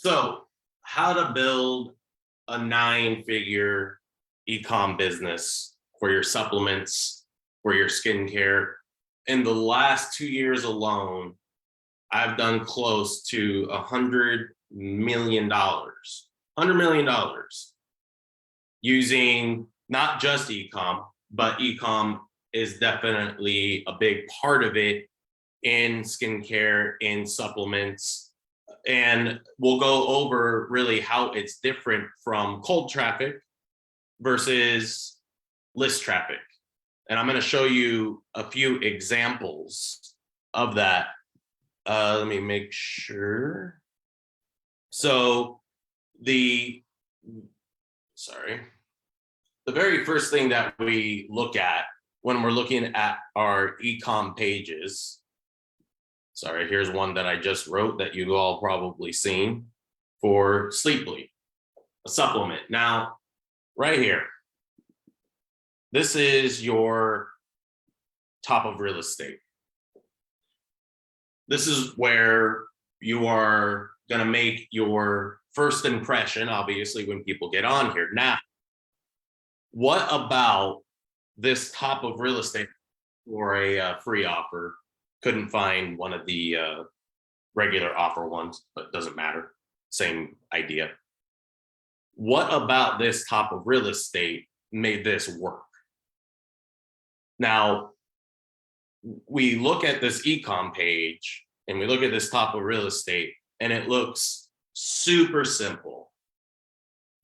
So, how to build a 9-figure ecom business for your supplements, for your skincare. In the last 2 years alone, I've done close to $100 million, $100 million using not just ecom, but ecom is definitely a big part of it in skincare, in supplements. And we'll go over really how it's different from cold traffic versus list traffic. And I'm going to show you a few examples of that. Let me make sure. So the very first thing that we look at when we're looking at our ecom pages, here's one that I just wrote that you've all probably seen for Sleeply, a supplement. Now, right here, this is your top of real estate. This is where you are going to make your first impression, obviously, when people get on here. Now, what about this top of real estate for a free offer? Couldn't find one of the regular offer ones, but doesn't matter. Same idea. What about this top of real estate made this work? Now, we look at this ecom page and we look at this top of real estate and it looks super simple,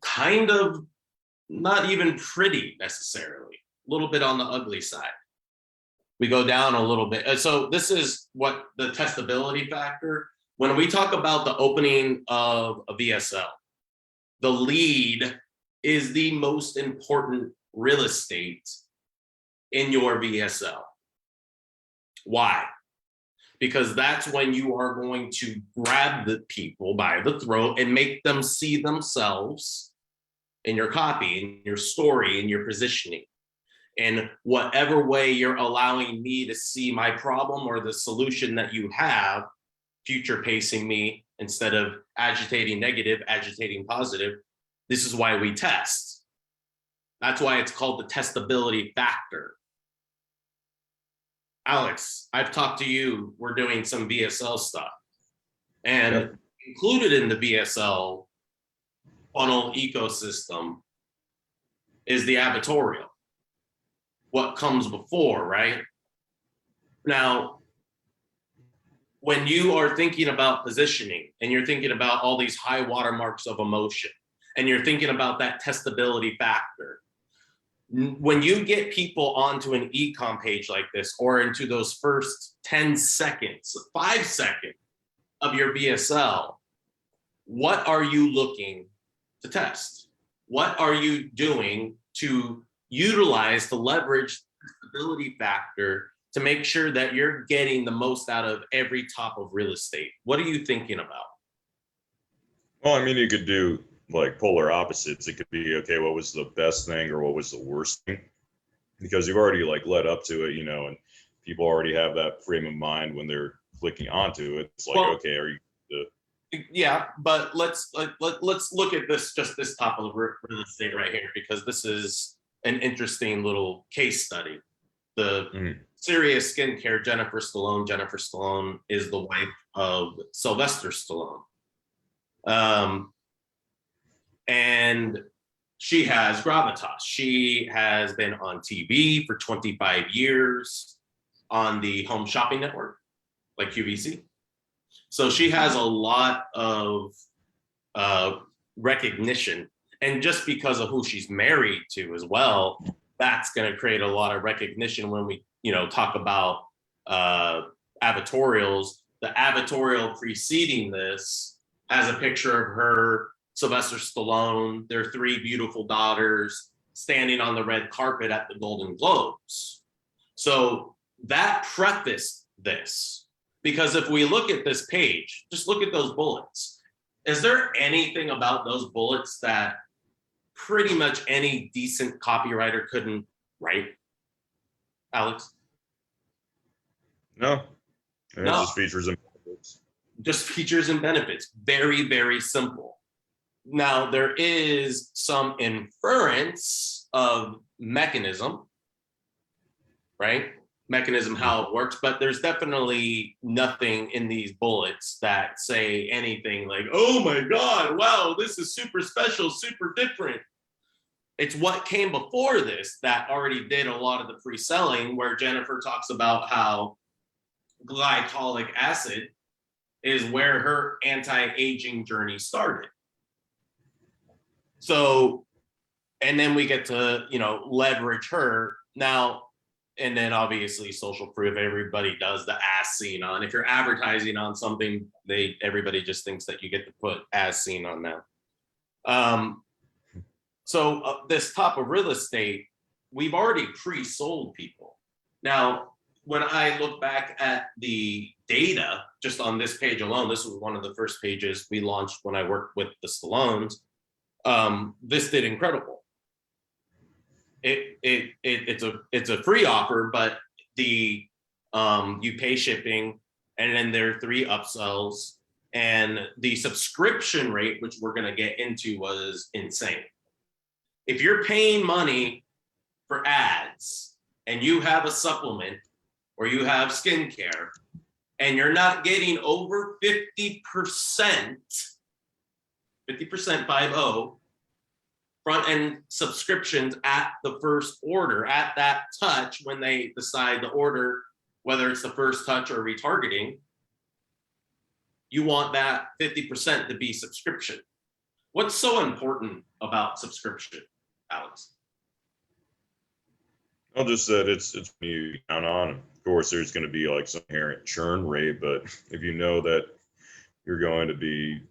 kind of not even pretty necessarily, a little bit on the ugly side. We go down a little bit. So this is what the testability factor. When we talk about the opening of a VSL, the lead is the most important real estate in your VSL. Why? Because that's when you are going to grab the people by the throat and make them see themselves in your copy, in your story, in your positioning. In whatever way you're allowing me to see my problem or the solution that you have, future pacing me instead of agitating negative, agitating positive. This is why we test. That's why it's called the testability factor. Alex, I've talked to you. We're doing some VSL stuff. And included in the VSL funnel ecosystem is the advertorial. What comes before, right? Now, when you are thinking about positioning and you're thinking about all these high watermarks of emotion and you're thinking about that testability factor, when you get people onto an ecom page like this or into those first 10 seconds, 5 seconds of your VSL, what are you looking to test? What are you doing to utilize, to leverage the stability factor to make sure that you're getting the most out of every top of real estate? What are you thinking about? Well, I mean, you could do like polar opposites. It could be, okay, what was the best thing or what was the worst thing? Because you've already like led up to it, and people already have that frame of mind when they're clicking onto it. It's like, well, okay, are you yeah, but let's look at this top of real estate right here, because this is an interesting little case study. The serious skincare, Jennifer Stallone. Jennifer Stallone is the wife of Sylvester Stallone. And she has gravitas. She has been on TV for 25 years on the Home Shopping Network, like QVC. So she has a lot of recognition. And just because of who she's married to as well, that's going to create a lot of recognition when we, talk about advertorials. The advertorial preceding this has a picture of her, Sylvester Stallone, their 3 beautiful daughters standing on the red carpet at the Golden Globes. So that prefaced this, because if we look at this page, just look at those bullets. Is there anything about those bullets that pretty much any decent copywriter couldn't write? Alex? No. No. It just features in books. just features and benefits, very, very simple. Now, there is some inference of mechanism, right? Mechanism, how it works, but there's definitely nothing in these bullets that say anything like, oh my God, wow, this is super special, super different. It's what came before this that already did a lot of the pre-selling, where Jennifer talks about how glycolic acid is where her anti-aging journey started. So, and then we get to, leverage her now. And then obviously social proof, everybody does the as seen on. If you're advertising on something, everybody just thinks that you get to put as seen on now. So this top of real estate, we've already pre-sold people. Now, when I look back at the data, just on this page alone, this was one of the first pages we launched when I worked with the Stallones. This did incredible. It's a free offer, but you pay shipping, and then there are 3 upsells, and the subscription rate, which we're going to get into, was insane. If you're paying money for ads and you have a supplement or you have skincare and you're not getting over 50%, 50% front end subscriptions at the first order, at that touch, when they decide to order, whether it's the first touch or retargeting, you want that 50% to be subscription. What's so important about subscription, Alex? Well, just that it's you count on. Of course, there's going to be like some inherent churn rate, but if you know that you're going to be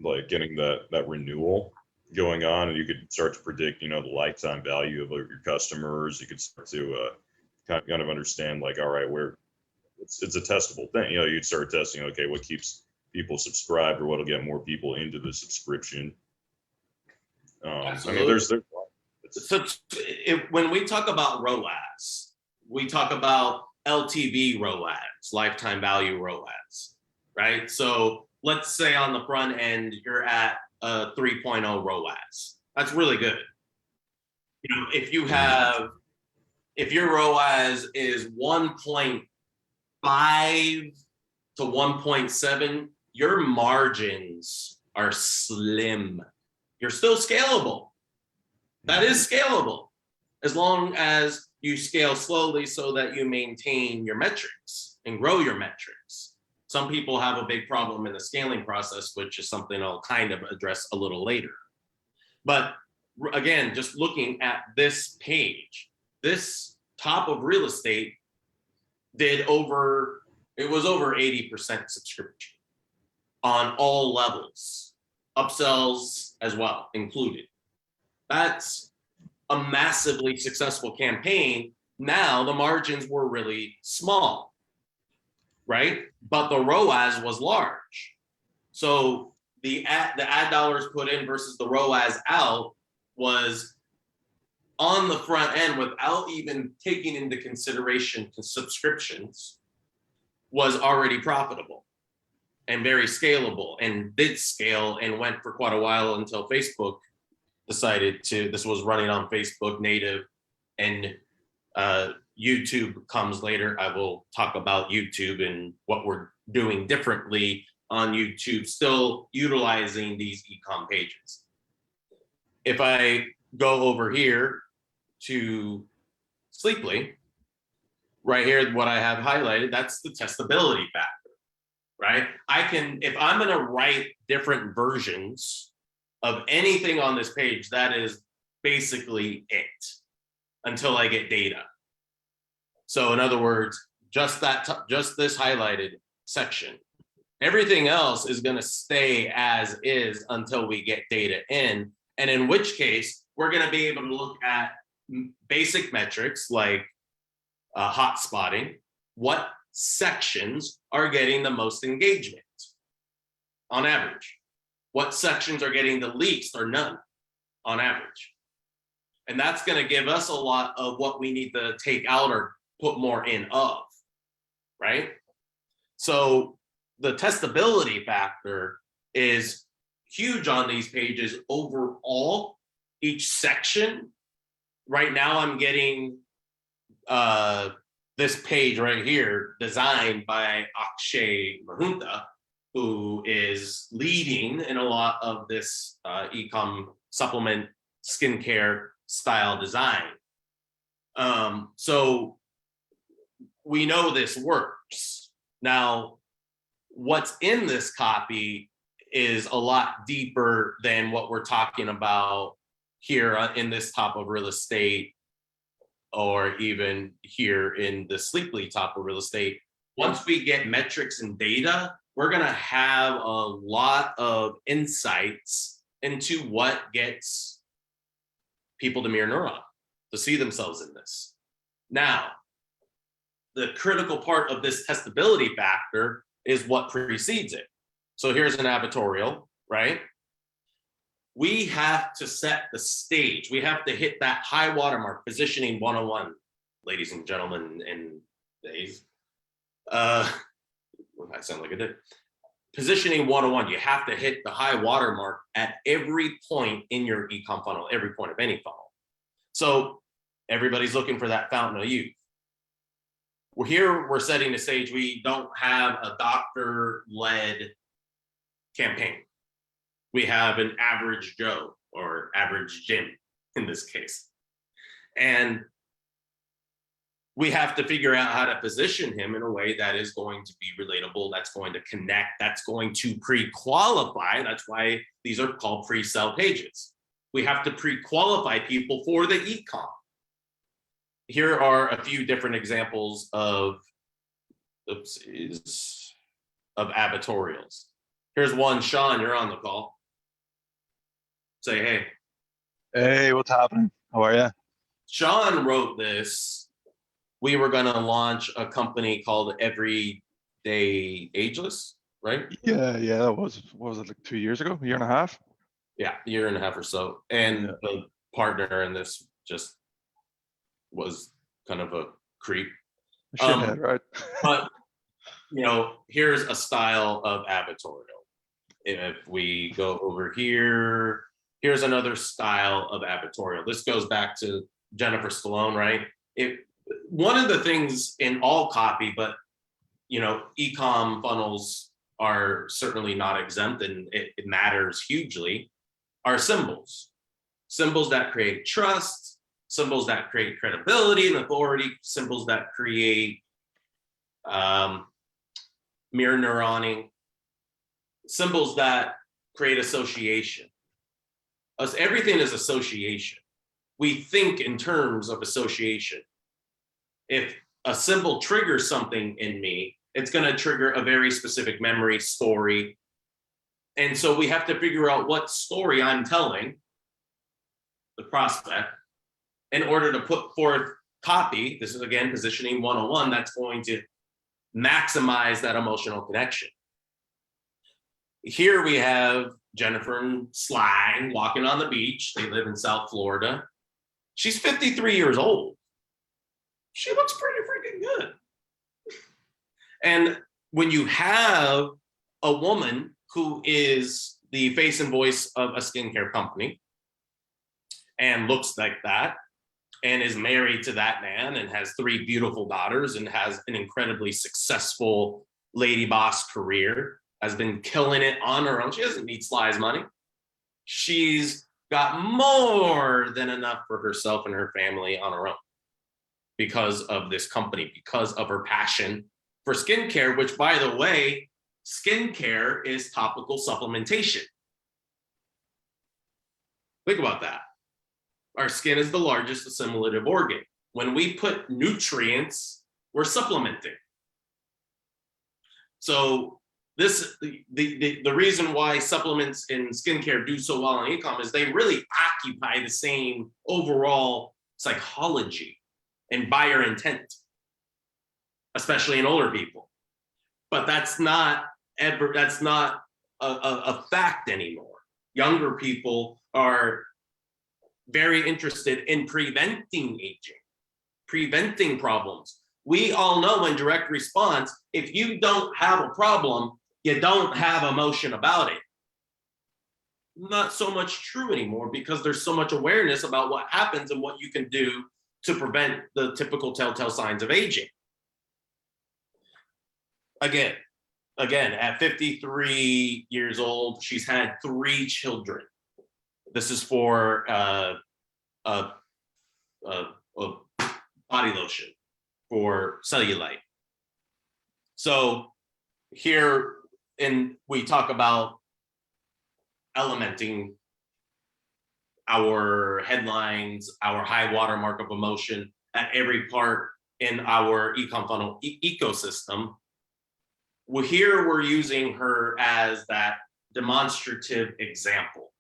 like getting that renewal going on, and you could start to predict, the lifetime value of your customers, you could start to kind of understand, like, all right, where it's a testable thing. You'd start testing, okay, what keeps people subscribed, or what'll get more people into the subscription. I mean, there's so when we talk about ROAS, we talk about LTV ROAS, lifetime value ROAS, right? So let's say on the front end, you're at a 3.0 ROAS. That's really good. If your ROAS is 1.5 to 1.7, your margins are slim. You're still scalable. That is scalable, as long as you scale slowly so that you maintain your metrics and grow your metrics. Some people have a big problem in the scaling process, which is something I'll kind of address a little later. But again, just looking at this page, this top of real estate it was over 80% subscription on all levels, upsells as well included. That's a massively successful campaign. Now the margins were really small, right? But the ROAS was large. So the ad dollars put in versus the ROAS out was on the front end, without even taking into consideration subscriptions, was already profitable and very scalable, and did scale and went for quite a while until Facebook decided this was running on Facebook native, and YouTube comes later. I will talk about YouTube and what we're doing differently on YouTube, still utilizing these ecom pages. If I go over here to Sleeply, right here, what I have highlighted, that's the testability factor, right? If I'm gonna write different versions of anything on this page, that is basically it until I get data. So in other words, just this highlighted section. Everything else is going to stay as is until we get data in, and in which case we're going to be able to look at basic metrics like hot spotting. What sections are getting the most engagement on average? What sections are getting the least or none on average? And that's going to give us a lot of what we need to take out or put more in of, right? So the testability factor is huge on these pages overall. Each section, right now I'm getting this page right here designed by Akshay Mahunta, who is leading in a lot of this ecom supplement skincare style design. So we know this works. Now, what's in this copy is a lot deeper than what we're talking about here in this top of real estate, or even here in the Sleeply top of real estate. Once we get metrics and data, we're gonna have a lot of insights into what gets people to mirror neuron, to see themselves in this. Now, the critical part of this testability factor is what precedes it. So here's an advertorial, right? We have to set the stage. We have to hit that high watermark, positioning 101, ladies and gentlemen, and days. I sound like I did. Positioning 101, you have to hit the high watermark at every point in your ecom funnel, every point of any funnel. So everybody's looking for that fountain of youth. We're setting the stage. We don't have a doctor-led campaign. We have an average Joe, or average Jim in this case. And we have to figure out how to position him in a way that is going to be relatable, that's going to connect, that's going to pre-qualify. That's why these are called pre-sell pages. We have to pre-qualify people for the ecom. Here are a few different examples of advertorials. Here's one. Sean, you're on the call. Say hey. Hey, what's happening? How are you? Sean wrote this. We were going to launch a company called Everyday Ageless, right? Yeah, that was, what was it, like 2 years ago, a year and a half? Yeah, a year and a half or so. And the partner in this just was kind of a creep. A shithead, right? But, you know, here's a style of advertorial. If we go over here, here's another style of advertorial. This goes back to Jennifer Stallone, right? One of the things in all copy, but you know, ecom funnels are certainly not exempt, and it matters hugely, are symbols. Symbols that create trust, symbols that create credibility and authority, symbols that create mirror neuroning, symbols that create association. Everything is association. We think in terms of association. If a symbol triggers something in me, it's going to trigger a very specific memory, story. And so we have to figure out what story I'm telling the prospect in order to put forth copy. This is, again, positioning 101, that's going to maximize that emotional connection. Here we have Jennifer and Sly walking on the beach. They live in South Florida. She's 53 years old. She looks pretty freaking good. And when you have a woman who is the face and voice of a skincare company and looks like that, and is married to that man and has 3 beautiful daughters and has an incredibly successful lady boss career, has been killing it on her own. She doesn't need Sly's money. She's got more than enough for herself and her family on her own because of this company, because of her passion for skincare, which, by the way, skincare is topical supplementation. Think about that. Our skin is the largest assimilative organ. When we put nutrients, we're supplementing. So this, the reason why supplements in skincare do so well in ecom is they really occupy the same overall psychology and buyer intent, especially in older people. But that's not a fact anymore. Younger people are very interested in preventing aging, preventing problems. We all know in direct response, if you don't have a problem, you don't have emotion about it. Not so much true anymore because there's so much awareness about what happens and what you can do to prevent the typical telltale signs of aging. Again, at 53 years old, she's had 3 children. This is for body lotion for cellulite. So here, we talk about elementing our headlines, our high watermark of emotion at every part in our ecom funnel ecosystem. Well, here we're using her as that demonstrative example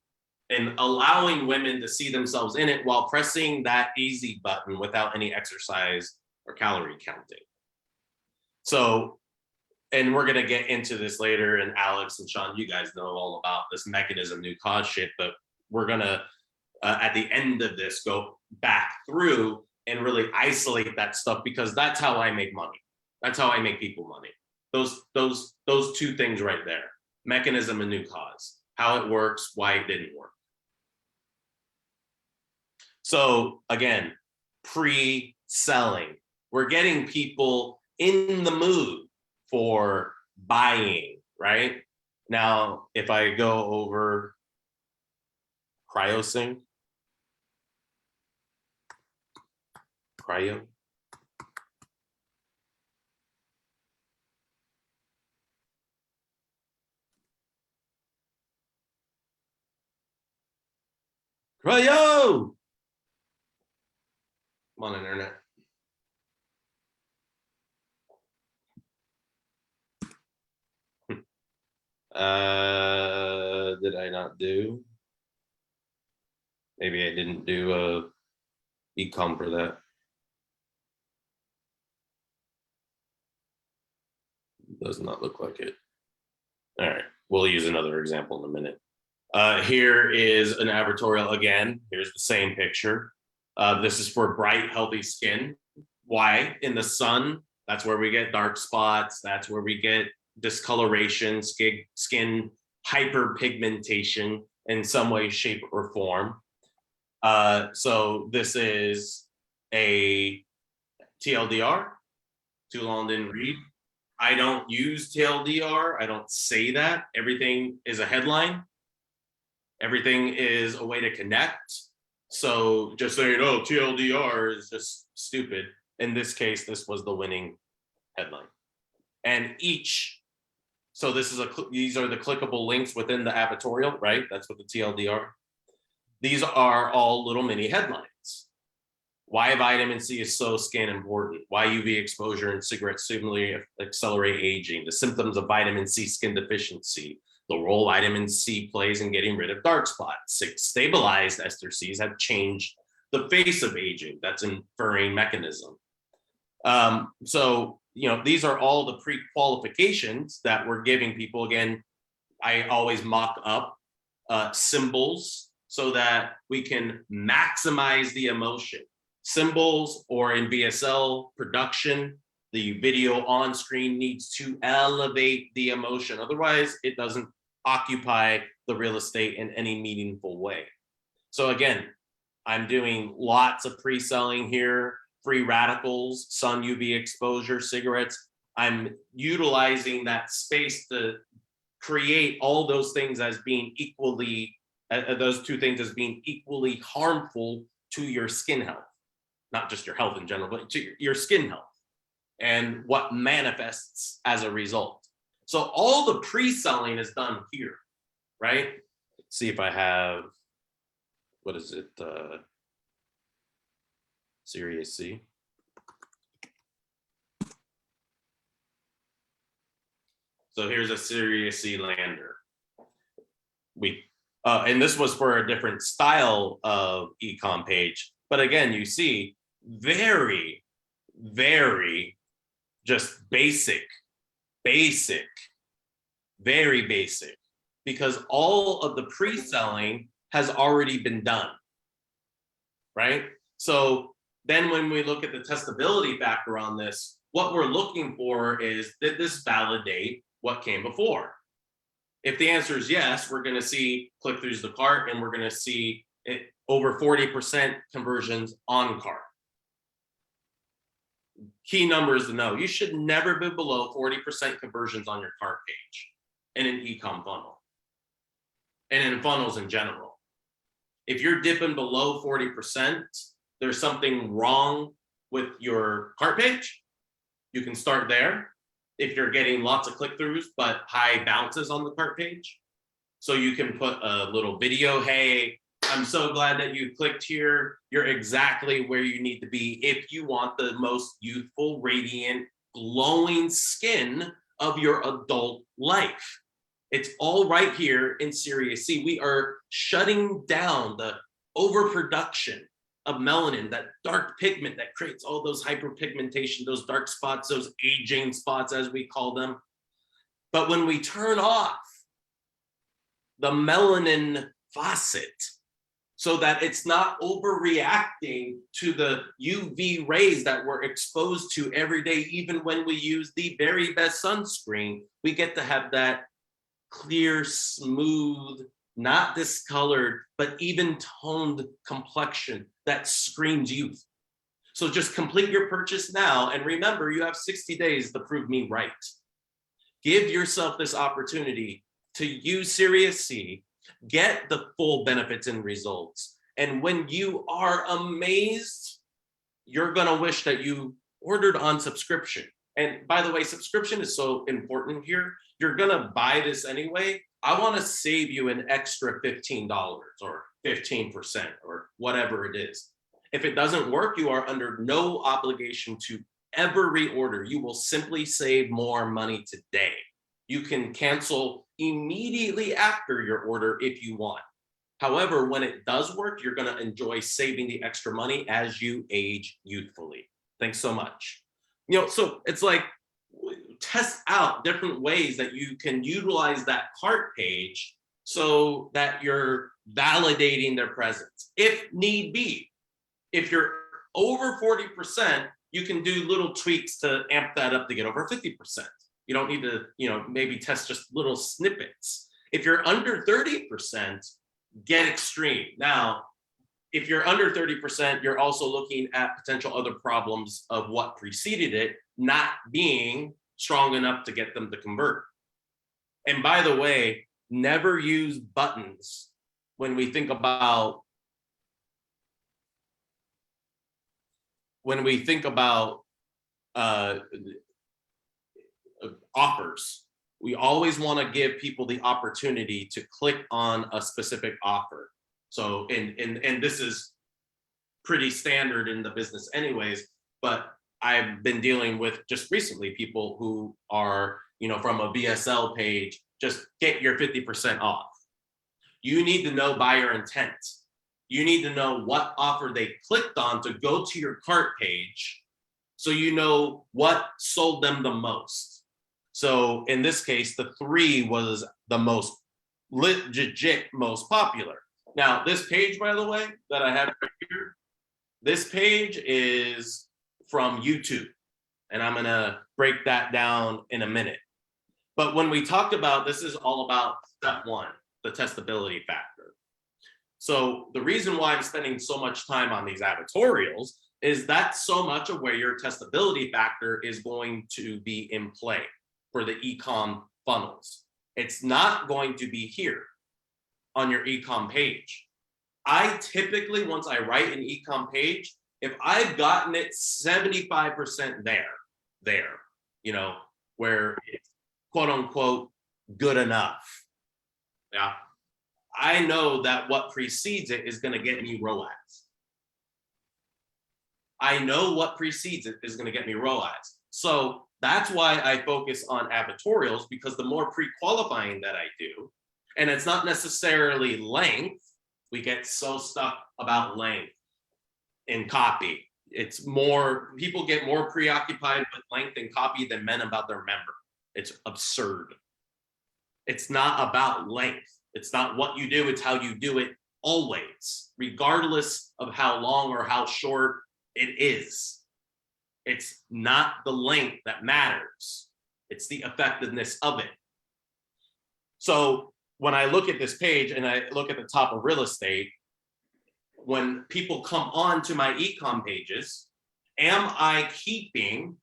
and allowing women to see themselves in it while pressing that easy button without any exercise or calorie counting. So, and we're gonna get into this later, and Alex and Sean, you guys know all about this mechanism, new cause shit, but we're gonna, at the end of this, go back through and really isolate that stuff, because that's how I make money. That's how I make people money. Those 2 things right there, mechanism and new cause, how it works, why it didn't work. So again, pre-selling, we're getting people in the mood for buying, right? Now, if I go over cryo, come on, internet. Did I not do? Maybe I didn't do a ecom for that. Does not look like it. All right, we'll use another example in a minute. Here is an advertorial again. Here's the same picture. This is for bright, healthy skin. Why? In the sun, that's where we get dark spots. That's where we get discoloration, skin hyperpigmentation in some way, shape, or form. So this is a TLDR. Too long didn't read. I don't use TLDR. I don't say that. Everything is a headline. Everything is a way to connect. So just saying, oh, TLDR is just stupid. In this case, this was the winning headline. And so these are the clickable links within the advertorial, right? That's what the TLDR. These are all little mini headlines. Why vitamin C is so skin important. Why UV exposure and cigarettes similarly accelerate aging. The symptoms of vitamin C skin deficiency. The role vitamin C plays in getting rid of dark spots. 6 stabilized ester Cs have changed the face of aging. That's inferring mechanism. So, these are all the pre-qualifications that we're giving people. Again, I always mock up symbols so that we can maximize the emotion. Symbols, or in VSL production, the video on screen needs to elevate the emotion. Otherwise, it doesn't occupy the real estate in any meaningful way. So again, I'm doing lots of pre-selling here, free radicals, sun UV exposure, cigarettes. I'm utilizing that space to create all those things as being equally, those 2 things as being equally harmful to your skin health. Not just your health in general, but to your skin health and what manifests as a result. So all the pre-selling is done here, right? Let's see if I have, what is it? Series C. So here's a Series C lander. And this was for a different style of ecom page. But again, you see, very, very just basic, very basic, because all of the pre-selling has already been done, right? So then when we look at the testability factor on this, what we're looking for is, did this validate what came before? If the answer is yes, we're going to see click-throughs to cart, and we're going to see it over 40% conversions on cart. Key numbers to know: you should never be below 40% conversions on your cart page in an ecom funnel and in funnels in general. If you're dipping below 40%, there's something wrong with your cart page. You can start there. If you're getting lots of click-throughs but high bounces on the cart page, so you can put a little video: hey, I'm so glad that you clicked here. You're exactly where you need to be if you want the most youthful, radiant, glowing skin of your adult life. It's all right here in Series C. We are shutting down the overproduction of melanin, that dark pigment that creates all those hyperpigmentation, those dark spots, those aging spots, as we call them. But when we turn off the melanin faucet so that it's not overreacting to the UV rays that we're exposed to every day, even when we use the very best sunscreen, we get to have that clear, smooth, not discolored, but even toned complexion that screams youth. So just complete your purchase now, and remember, you have 60 days to prove me right. Give yourself this opportunity to use Series C, get the full benefits and results. And when you are amazed, you're gonna wish that you ordered on subscription. And by the way, subscription is so important here. You're gonna buy this anyway. I wanna save you an extra $15 or 15% or whatever it is. If it doesn't work, you are under no obligation to ever reorder. You will simply save more money today. You can cancel immediately after your order if you want. However, when it does work, you're gonna enjoy saving the extra money as you age youthfully. Thanks so much. So it's like, test out different ways that you can utilize that cart page so that you're validating their presence if need be. If you're over 40%, you can do little tweaks to amp that up to get over 50%. You don't need to, maybe test just little snippets. If you're under 30%, get extreme. Now, if you're under 30%, you're also looking at potential other problems of what preceded it not being strong enough to get them to convert. And by the way, never use buttons when we think about offers. We always want to give people the opportunity to click on a specific offer. So, and this is pretty standard in the business anyways, but I've been dealing with just recently people who are, from a VSL page, just get your 50% off. You need to know buyer intent. You need to know what offer they clicked on to go to your cart page, so you know what sold them the most. So in this case, the 3 was the most legit, most popular. Now, this page, by the way, that I have right here, this page is from YouTube, and I'm gonna break that down in a minute. But when we talked about, this is all about step 1, the testability factor. So the reason why I'm spending so much time on these advertorials is that's so much of where your testability factor is going to be in play for the ecom funnels. It's not going to be here on your ecom page. I typically, once I write an ecom page, if I've gotten it 75% there, where it's quote unquote good enough, yeah, I know that what precedes it is going to get me ROAS. I know what precedes it is going to get me ROAS. So that's why I focus on advertorials, because the more pre-qualifying that I do, and it's not necessarily length. We get so stuck about length in copy. It's more, people get more preoccupied with length and copy than men about their member. It's absurd. It's not about length. It's not what you do, it's how you do it always, regardless of how long or how short it is. It's not the length that matters. It's the effectiveness of it. So when I look at this page and I look at the top of real estate, when people come on to my ecom pages, am I keeping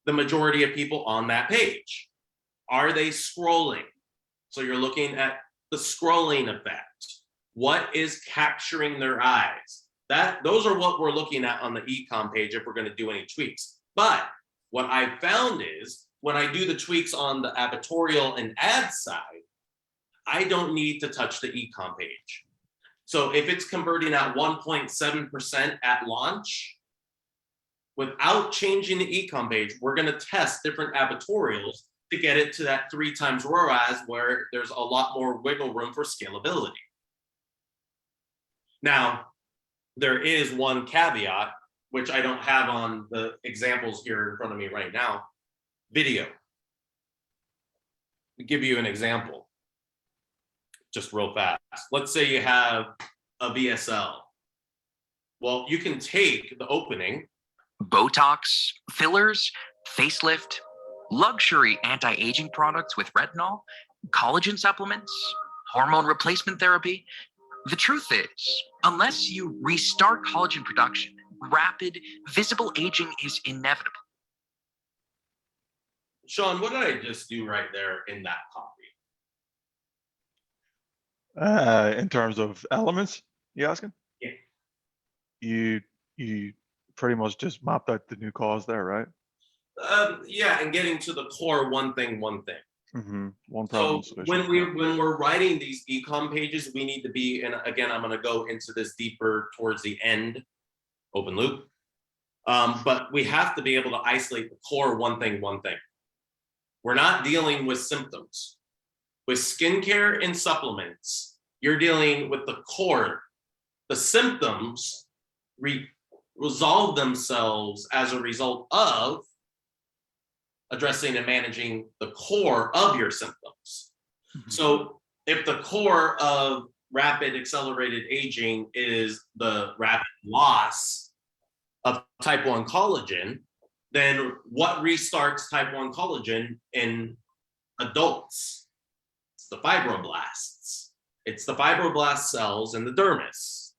the majority of people on that page? Are they scrolling? So you're looking at the scrolling effect. What is capturing their eyes? Those are what we're looking at on the ecom page if we're going to do any tweaks. But what I found is when I do the tweaks on the advertorial and ad side, I don't need to touch the ecom page. So if it's converting at 1.7% at launch, without changing the ecom page, we're going to test different advertorials to get it to that 3 times ROAS where there's a lot more wiggle room for scalability. Now, there is one caveat, which I don't have on the examples here in front of me right now. Video. I'll give you an example, just real fast. Let's say you have a VSL. Well, you can take the opening. Botox, fillers, facelift, luxury anti-aging products with retinol, collagen supplements, hormone replacement therapy. The truth is, unless you restart collagen production, rapid, visible aging is inevitable. Sean, what did I just do right there in that copy? In terms of elements, you asking? Yeah. You pretty much just mapped out the new cause there, right? Yeah, and getting to the core one thing. One So problem solution. when we're writing these ecom pages, we need to be, and again, I'm going to go into this deeper towards the end, open loop. But we have to be able to isolate the core one thing. We're not dealing with symptoms. With skincare and supplements, you're dealing with the core. The symptoms resolve themselves as a result of addressing and managing the core of your symptoms. So if the core of rapid accelerated aging is the rapid loss of type 1 collagen, then what restarts type 1 collagen in adults? It's the fibroblasts. It's the fibroblast cells in the dermis.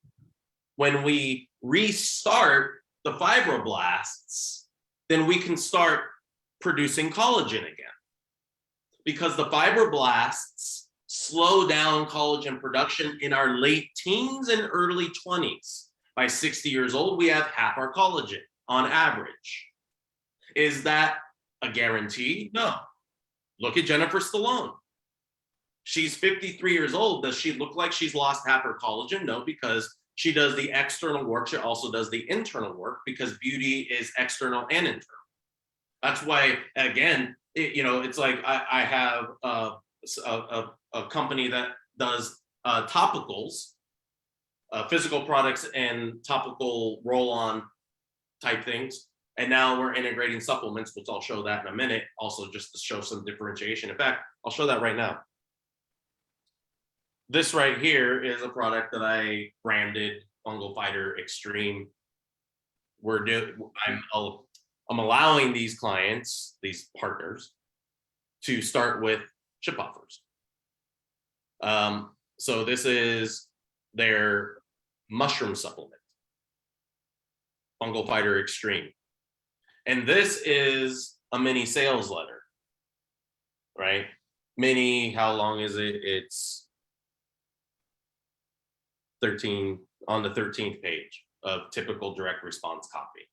When we restart the fibroblasts, then we can start producing collagen again. Because the fibroblasts slow down collagen production in our late teens and early 20s. By 60 years old, we have half our collagen on average. Is that a guarantee? No. Look at Jennifer Stallone. She's 53 years old. Does she look like she's lost half her collagen? No, because she does the external work. She also does the internal work because beauty is external and internal. That's why, again, it's like I have a company that does topicals, physical products and topical roll-on type things. And now we're integrating supplements, which I'll show that in a minute, also just to show some differentiation. In fact, I'll show that right now. This right here is a product that I branded Fungal Fighter Extreme. I'm allowing these clients, these partners, to start with chip offers. So this is their mushroom supplement, Fungal Fighter Extreme. And this is a mini sales letter, right? Mini, how long is it? It's 13, on the 13th page of typical direct response copy.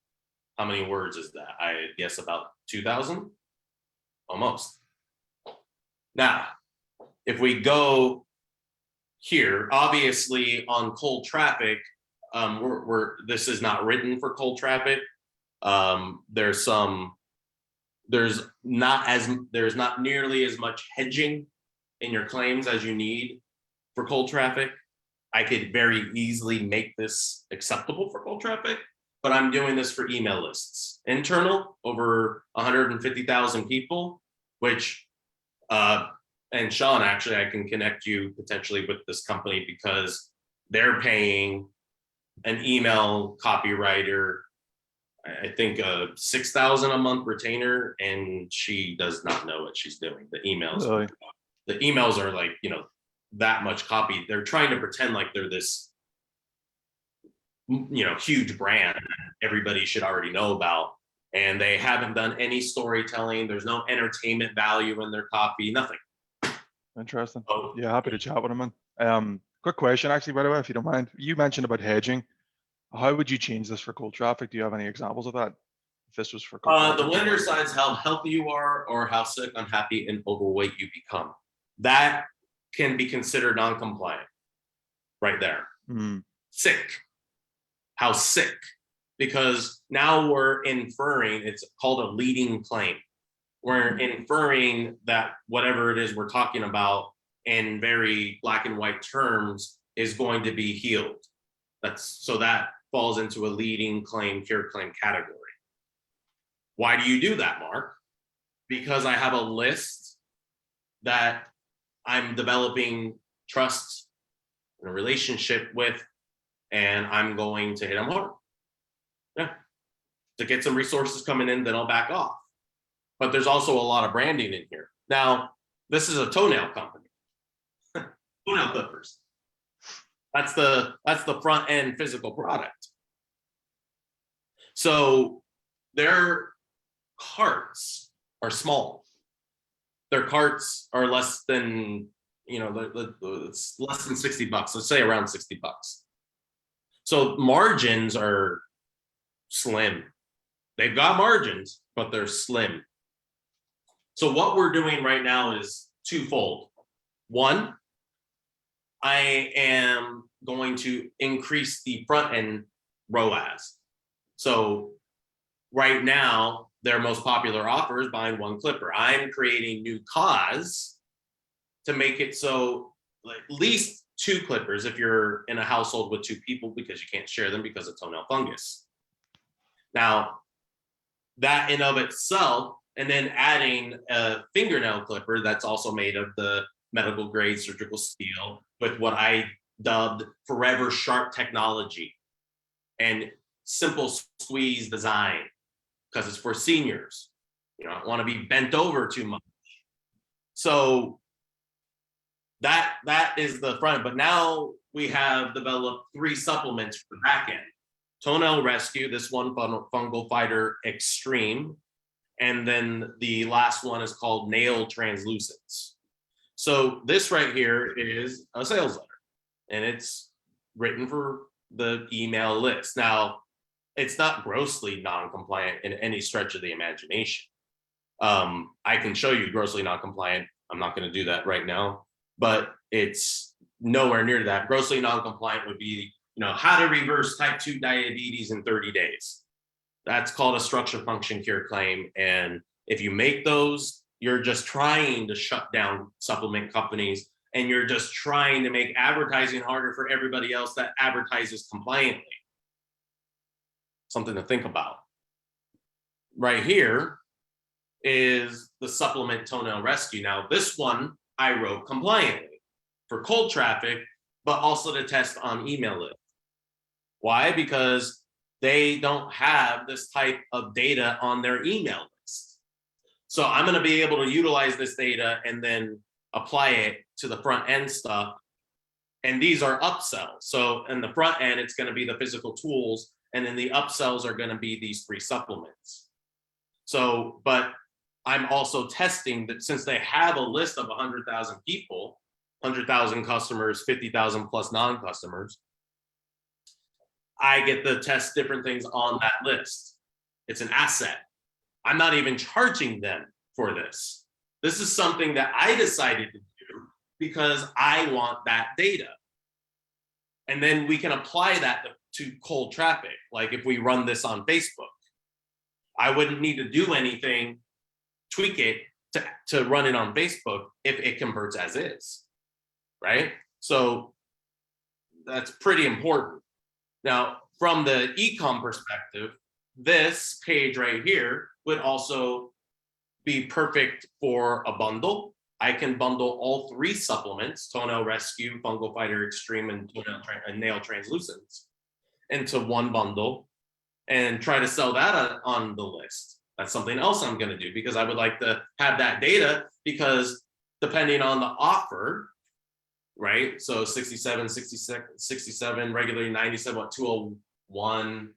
How many words is that? I guess about 2,000, almost. Now, if we go here, obviously on cold traffic, this is not written for cold traffic. There's not nearly as much hedging in your claims as you need for cold traffic. I could very easily make this acceptable for cold traffic, but I'm doing this for email lists. Internal, over 150,000 people, which, and Sean, actually, I can connect you potentially with this company because they're paying an email copywriter I think 6,000 a month retainer, and she does not know what she's doing. The Really? emails are like, that much copy. They're trying to pretend like they're this, huge brand that everybody should already know about. And they haven't done any storytelling. There's no entertainment value in their copy, nothing. Interesting. So, Yeah, happy to chat with him, man. Quick question, actually, by the way, if you don't mind. You mentioned about hedging. How would you change this for cold traffic? Do you have any examples of that? If this was for cold the traffic? winner decides how healthy you are or how sick, unhappy, and overweight you become. That can be considered non-compliant right there. Sick. How sick? Because now we're inferring, it's called a leading claim. We're inferring that whatever it is we're talking about in very black and white terms is going to be healed. So that falls into a leading claim, cure claim category. Why do you do that, Mark? Because I have a list that I'm developing trust and a relationship with, and I'm going to hit them hard. Yeah. To get some resources coming in, then I'll back off. But there's also a lot of branding in here. Now, this is a toenail company. Toenail clippers. That's the front end physical product. So their carts are small. Their carts are less than, it's less than $60. Let's say around $60. So margins are slim. They've got margins, but they're slim. So what we're doing right now is twofold. One, I am going to increase the front end ROAS. So right now, their most popular offer is buying one clipper. I'm creating new cause to make it so at least 2 clippers if you're in a household with 2 people, because you can't share them because of toenail fungus. Now, that in of itself, and then adding a fingernail clipper that's also made of the medical grade surgical steel with what I dubbed forever sharp technology and simple squeeze design, because it's for seniors. You don't want to be bent over too much. So that is the front. But now we have developed 3 supplements for the back end. Toenail Rescue, this one Fungal Fighter Extreme, and then the last one is called Nail Translucence. So this right here is a sales letter, and it's written for the email list. Now, it's not grossly non-compliant in any stretch of the imagination. I can show you grossly non-compliant. I'm not going to do that right now, but it's nowhere near that. Grossly non-compliant would be, how to reverse type 2 diabetes in 30 days. That's called a structure function cure claim. And if you make those, you're just trying to shut down supplement companies, and you're just trying to make advertising harder for everybody else that advertises compliantly. Something to think about. Right here is the supplement Toenail Rescue. Now, this one I wrote compliantly for cold traffic, but also to test on email list. Why? Because they don't have this type of data on their email list. So I'm going to be able to utilize this data and then apply it to the front end stuff. And these are upsells. So in the front end, it's going to be the physical tools. And then the upsells are going to be these 3 supplements. So, but I'm also testing that since they have a list of 100,000 people, 100,000 customers, 50,000 plus non-customers, I get to test different things on that list. It's an asset. I'm not even charging them for this. This is something that I decided to do because I want that data. And then we can apply that to cold traffic. Like if we run this on Facebook, I wouldn't need to do anything, tweak it to run it on Facebook if it converts as is, right? So that's pretty important. Now, from the Ecom perspective, this page right here would also be perfect for a bundle. I can bundle all 3 supplements, Toenail Rescue, Fungal Fighter Extreme, and Nail Translucence, into one bundle. and try to sell that on the list. That's something else I'm going to do, because I would like to have that data, because depending on the offer, right? So 67, 67, regularly 97, what, 201,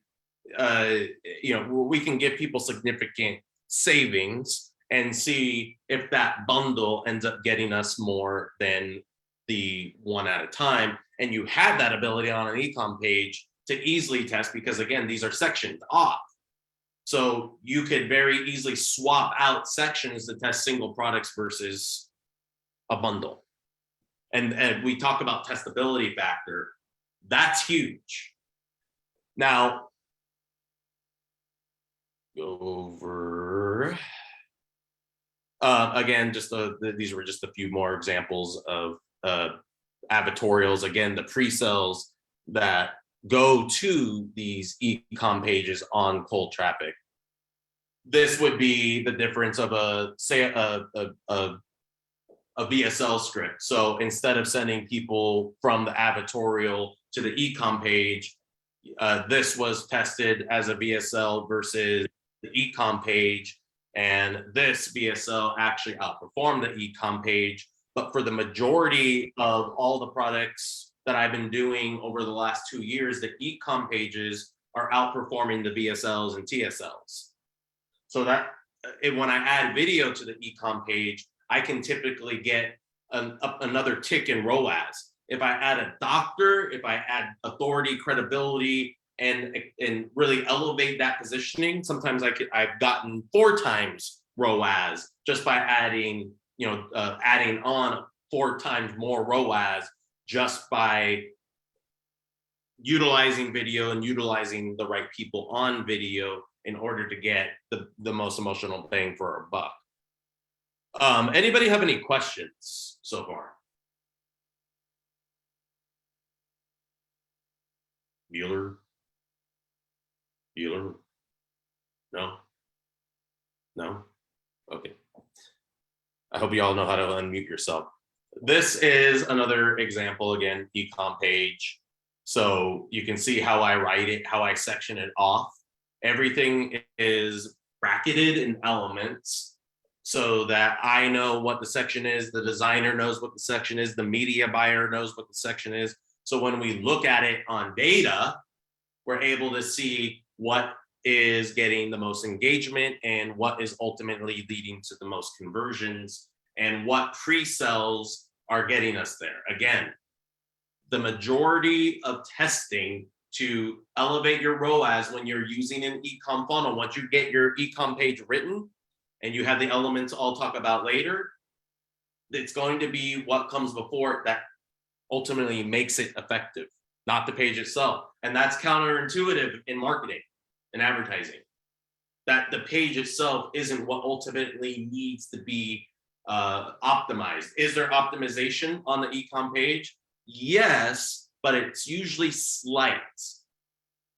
we can give people significant savings and see if that bundle ends up getting us more than the one at a time. And you have that ability on an ecom page to easily test, because again, these are sectioned off. So you could very easily swap out sections to test single products versus a bundle. And we talk about testability factor. That's huge. Now, go over. Again, just these were just a few more examples of advertorials. Again, the pre-sales that go to these ecom pages on cold traffic. This would be the difference of a VSL script. So instead of sending people from the advertorial to the ecom page, this was tested as a VSL versus the ecom page, and this VSL actually outperformed the ecom page. But for the majority of all the products that I've been doing over the last 2 years, the ecom pages are outperforming the VSLs and TSLs. So that when I add video to the ecom page, I can typically get another tick in ROAS. If I add a doctor, if I add authority, credibility, and really elevate that positioning, sometimes I've gotten 4 times ROAS just by adding on 4 times more ROAS just by utilizing video and utilizing the right people on video in order to get the most emotional bang for our buck. Anybody have any questions so far? Bueller? No? No? Okay. I hope you all know how to unmute yourself. This is another example, again, ecom page. So you can see how I write it, how I section it off. Everything is bracketed in elements so that I know what the section is, the designer knows what the section is, the media buyer knows what the section is. So when we look at it on data, we're able to see what is getting the most engagement and what is ultimately leading to the most conversions and what pre-sales are getting us there. Again, the majority of testing to elevate your ROAS when you're using an ecom funnel, once you get your ecom page written and you have the elements I'll talk about later, it's going to be what comes before it that ultimately makes it effective, not the page itself. And that's counterintuitive in marketing and advertising, that the page itself isn't what ultimately needs to be optimized. Is there optimization on the ecom page? Yes, but it's usually slight.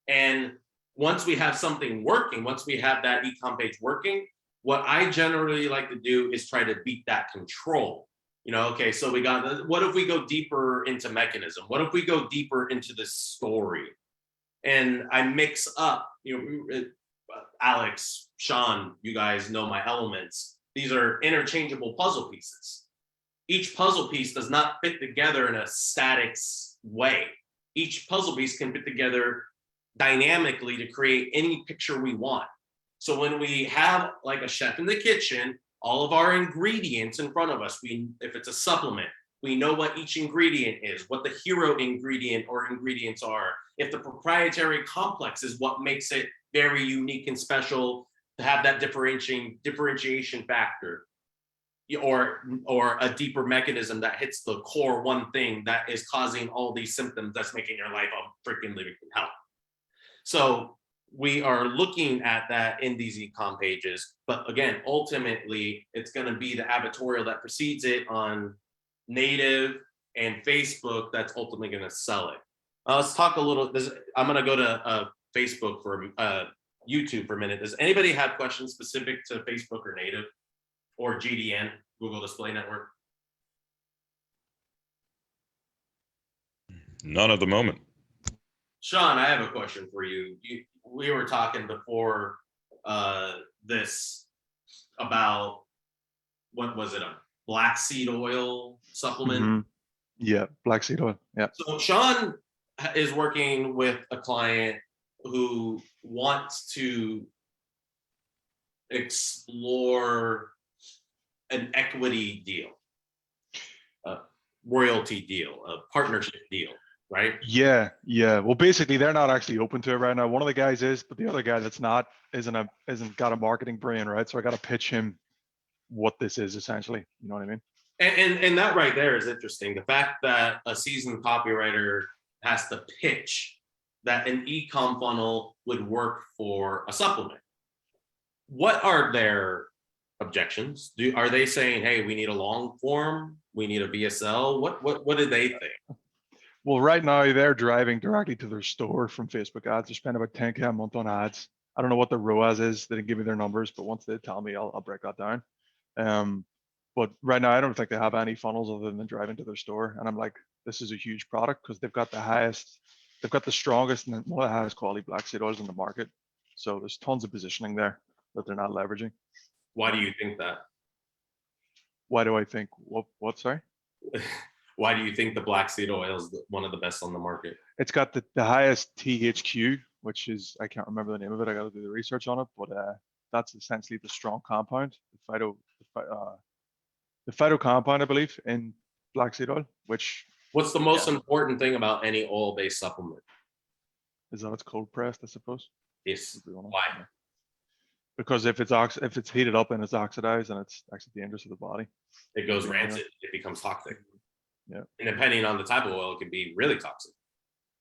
And once we have something working, once we have that ecom page working, what I generally like to do is try to beat that control. Okay, so we got, what if we go deeper into mechanism? What if we go deeper into the story? And I mix up, Alex, Sean, you guys know my elements. These are interchangeable puzzle pieces. Each puzzle piece does not fit together in a static way. Each puzzle piece can fit together dynamically to create any picture we want. So when we have like a chef in the kitchen, all of our ingredients in front of us, if it's a supplement, we know what each ingredient is, what the hero ingredient or ingredients are. If the proprietary complex is what makes it very unique and special to have that differentiation factor, or a deeper mechanism that hits the core one thing that is causing all these symptoms that's making your life a freaking living hell. So we are looking at that in these ecom pages, but again, ultimately, it's going to be the advertorial that precedes it on native and Facebook that's ultimately going to sell it. Let's talk a little. I'm going to go to Facebook for YouTube for a minute. Does anybody have questions specific to Facebook or native or GDN, Google Display Network? None at the moment. Sean, I have a question for you. we were talking before this about, what was it, a black seed oil supplement? Mhm. Yeah, black seed oil. Yeah. So Sean is working with a client who wants to explore an equity deal, a royalty deal, a partnership deal, right? Yeah, yeah. Well, basically, they're not actually open to it right now. One of the guys is, but the other guy that's not isn't got a marketing brain, right? So I got to pitch him what this is essentially. You know what I mean? And that right there is interesting. The fact that a seasoned copywriter has to pitch that an ecom funnel would work for a supplement. What are their objections? Are they saying, hey, we need a long form, we need a VSL? What do they think? Well, right now they're driving directly to their store from Facebook ads. They're spending about 10K a month on ads. I don't know what the ROAS is. They didn't give me their numbers, but once they tell me, I'll break that down. But right now I don't think they have any funnels other than driving to their store. And I'm like, this is a huge product because they've got the strongest and one of the highest quality black seed oils in the market. So there's tons of positioning there that they're not leveraging. Why do you think that? Why do I think what sorry? Why do you think the black seed oil is one of the best on the market? It's got the highest THQ, which is, I can't remember the name of it. I got to do the research on it, but that's essentially the strong compound, the phyto compound, I believe, in black seed oil, which What's the most important thing about any oil-based supplement? is that it's cold pressed, I suppose. Yes. Would be one of them. Why? Because if it's heated up and it's oxidized, and it's actually dangerous to the body. It goes Yeah. rancid. It becomes toxic. Yeah. And depending on the type of oil, it can be really toxic.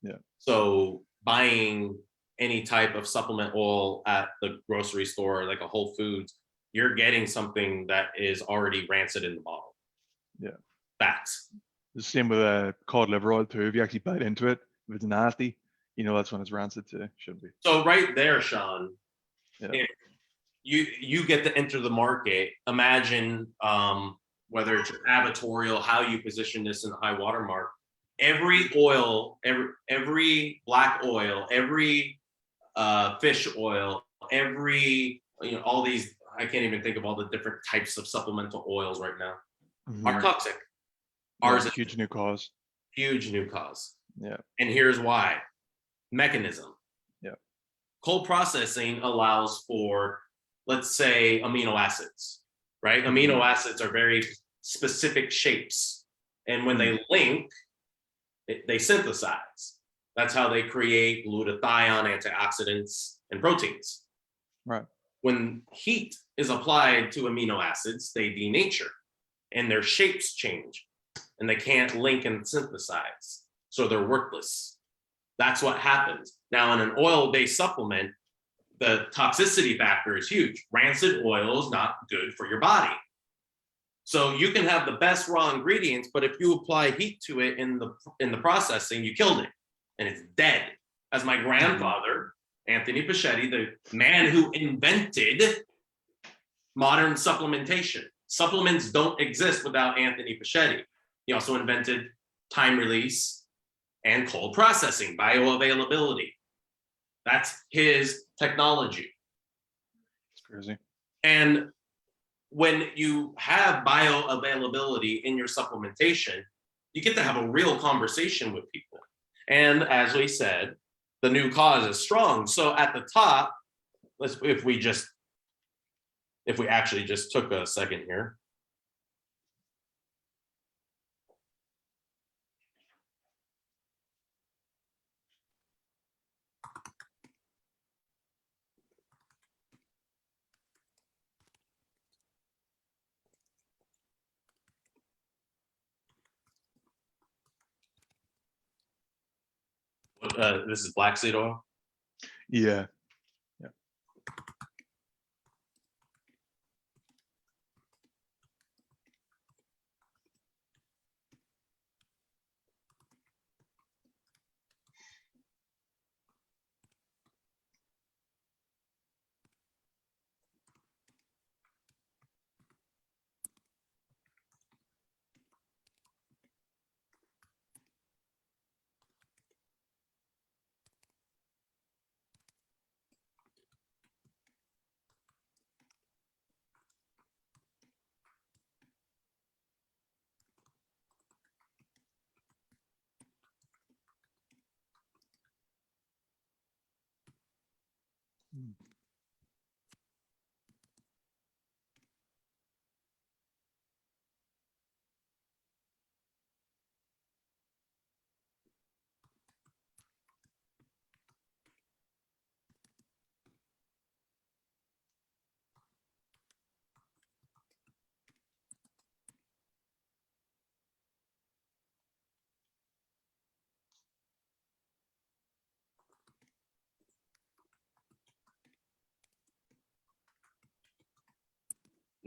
Yeah. So buying any type of supplement oil at the grocery store, like a Whole Foods, you're getting something that is already rancid in the bottle. Yeah. Facts. The same with cod liver oil too. If you actually bite into it, if it's nasty, that's when it's rancid too. Shouldn't be. So right there, Sean, Yeah. if you get to enter the market, imagine whether it's your advertorial, how you position this in the high watermark, every oil, every black oil, every fish oil, every, all these, I can't even think of all the different types of supplemental oils right now, are Mhm. toxic. Yeah, Ours is huge new cause. huge new cause. Yeah. And here's why. Mechanism. Yeah. Cold processing allows for, let's say, amino acids, right? Mhm. Amino acids are very specific shapes. And when they link, they synthesize. That's how they create glutathione, antioxidants, and proteins. Right. When heat is applied to amino acids, they denature and their shapes change and they can't link and synthesize. So they're worthless. That's what happens. Now, in an oil-based supplement, the toxicity factor is huge. Rancid oil is not good for your body. So you can have the best raw ingredients, but if you apply heat to it in the processing, you killed it and it's dead. As my grandfather, Anthony Pachetti, the man who invented modern supplementation. Supplements don't exist without Anthony Pachetti. He also invented time release and cold processing, bioavailability. That's his technology. It's crazy. And when you have bioavailability in your supplementation, you get to have a real conversation with people. And as we said, the new cause is strong. So at the top, if we actually just took a second here. This is black seed oil. Yeah.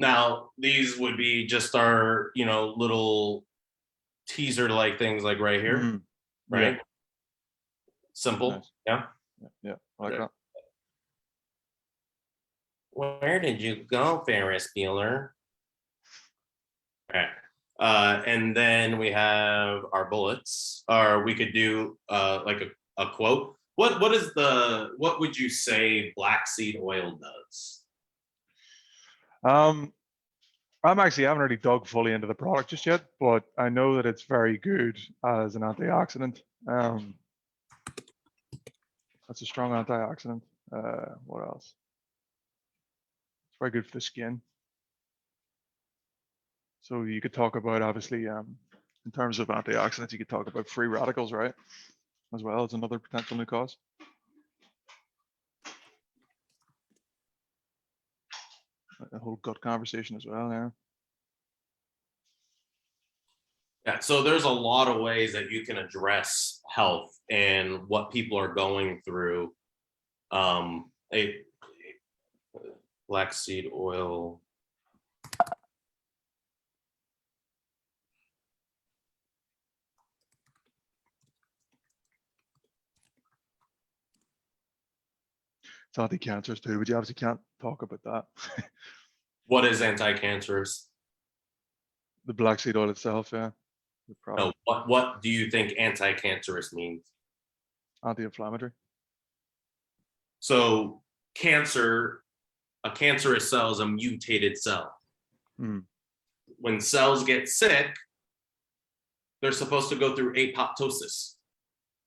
Now, these would be just our, little teaser like things like right here, Mhm. right? Yeah. Simple. Nice. Yeah. Yeah, I like Good. that. Where did you go, Ferris Bueller? All right. And then we have our bullets, or we could do like a quote. What would you say black seed oil does? I haven't really dug fully into the product just yet, but I know that it's very good as an antioxidant. That's a strong antioxidant. What else? It's very good for the skin. So you could talk about, obviously, in terms of antioxidants, you could talk about free radicals, right? As well as another potential new cause. A whole gut conversation as well, yeah. Yeah, so there's a lot of ways that you can address health and what people are going through. A black seed oil. It's anti-cancerous too, but you obviously can't talk about that. What is anti-cancerous? The black seed oil itself, yeah. The No, product. what do you think anti-cancerous means? Anti-inflammatory. So a cancerous cell is a mutated cell. Mm. When cells get sick, they're supposed to go through apoptosis.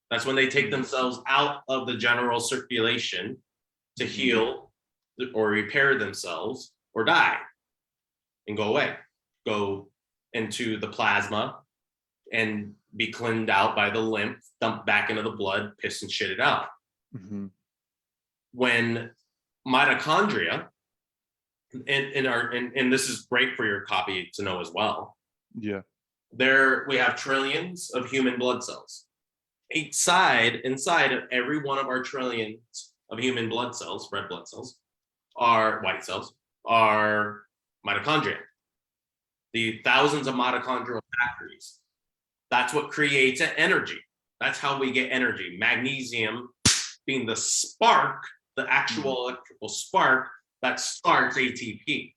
That's when they take themselves out of the general circulation to heal or repair themselves or die and go away, go into the plasma and be cleaned out by the lymph, dumped back into the blood, piss and shit it out. Mm-hmm. When mitochondria, and this is great for your copy to know as well. Yeah. There we have trillions of human blood cells. Inside of every one of our trillions of human blood cells, red blood cells, are white cells, are mitochondria. The thousands of mitochondrial factories. That's what creates energy. That's how we get energy. Magnesium being the spark, the actual electrical spark that starts ATP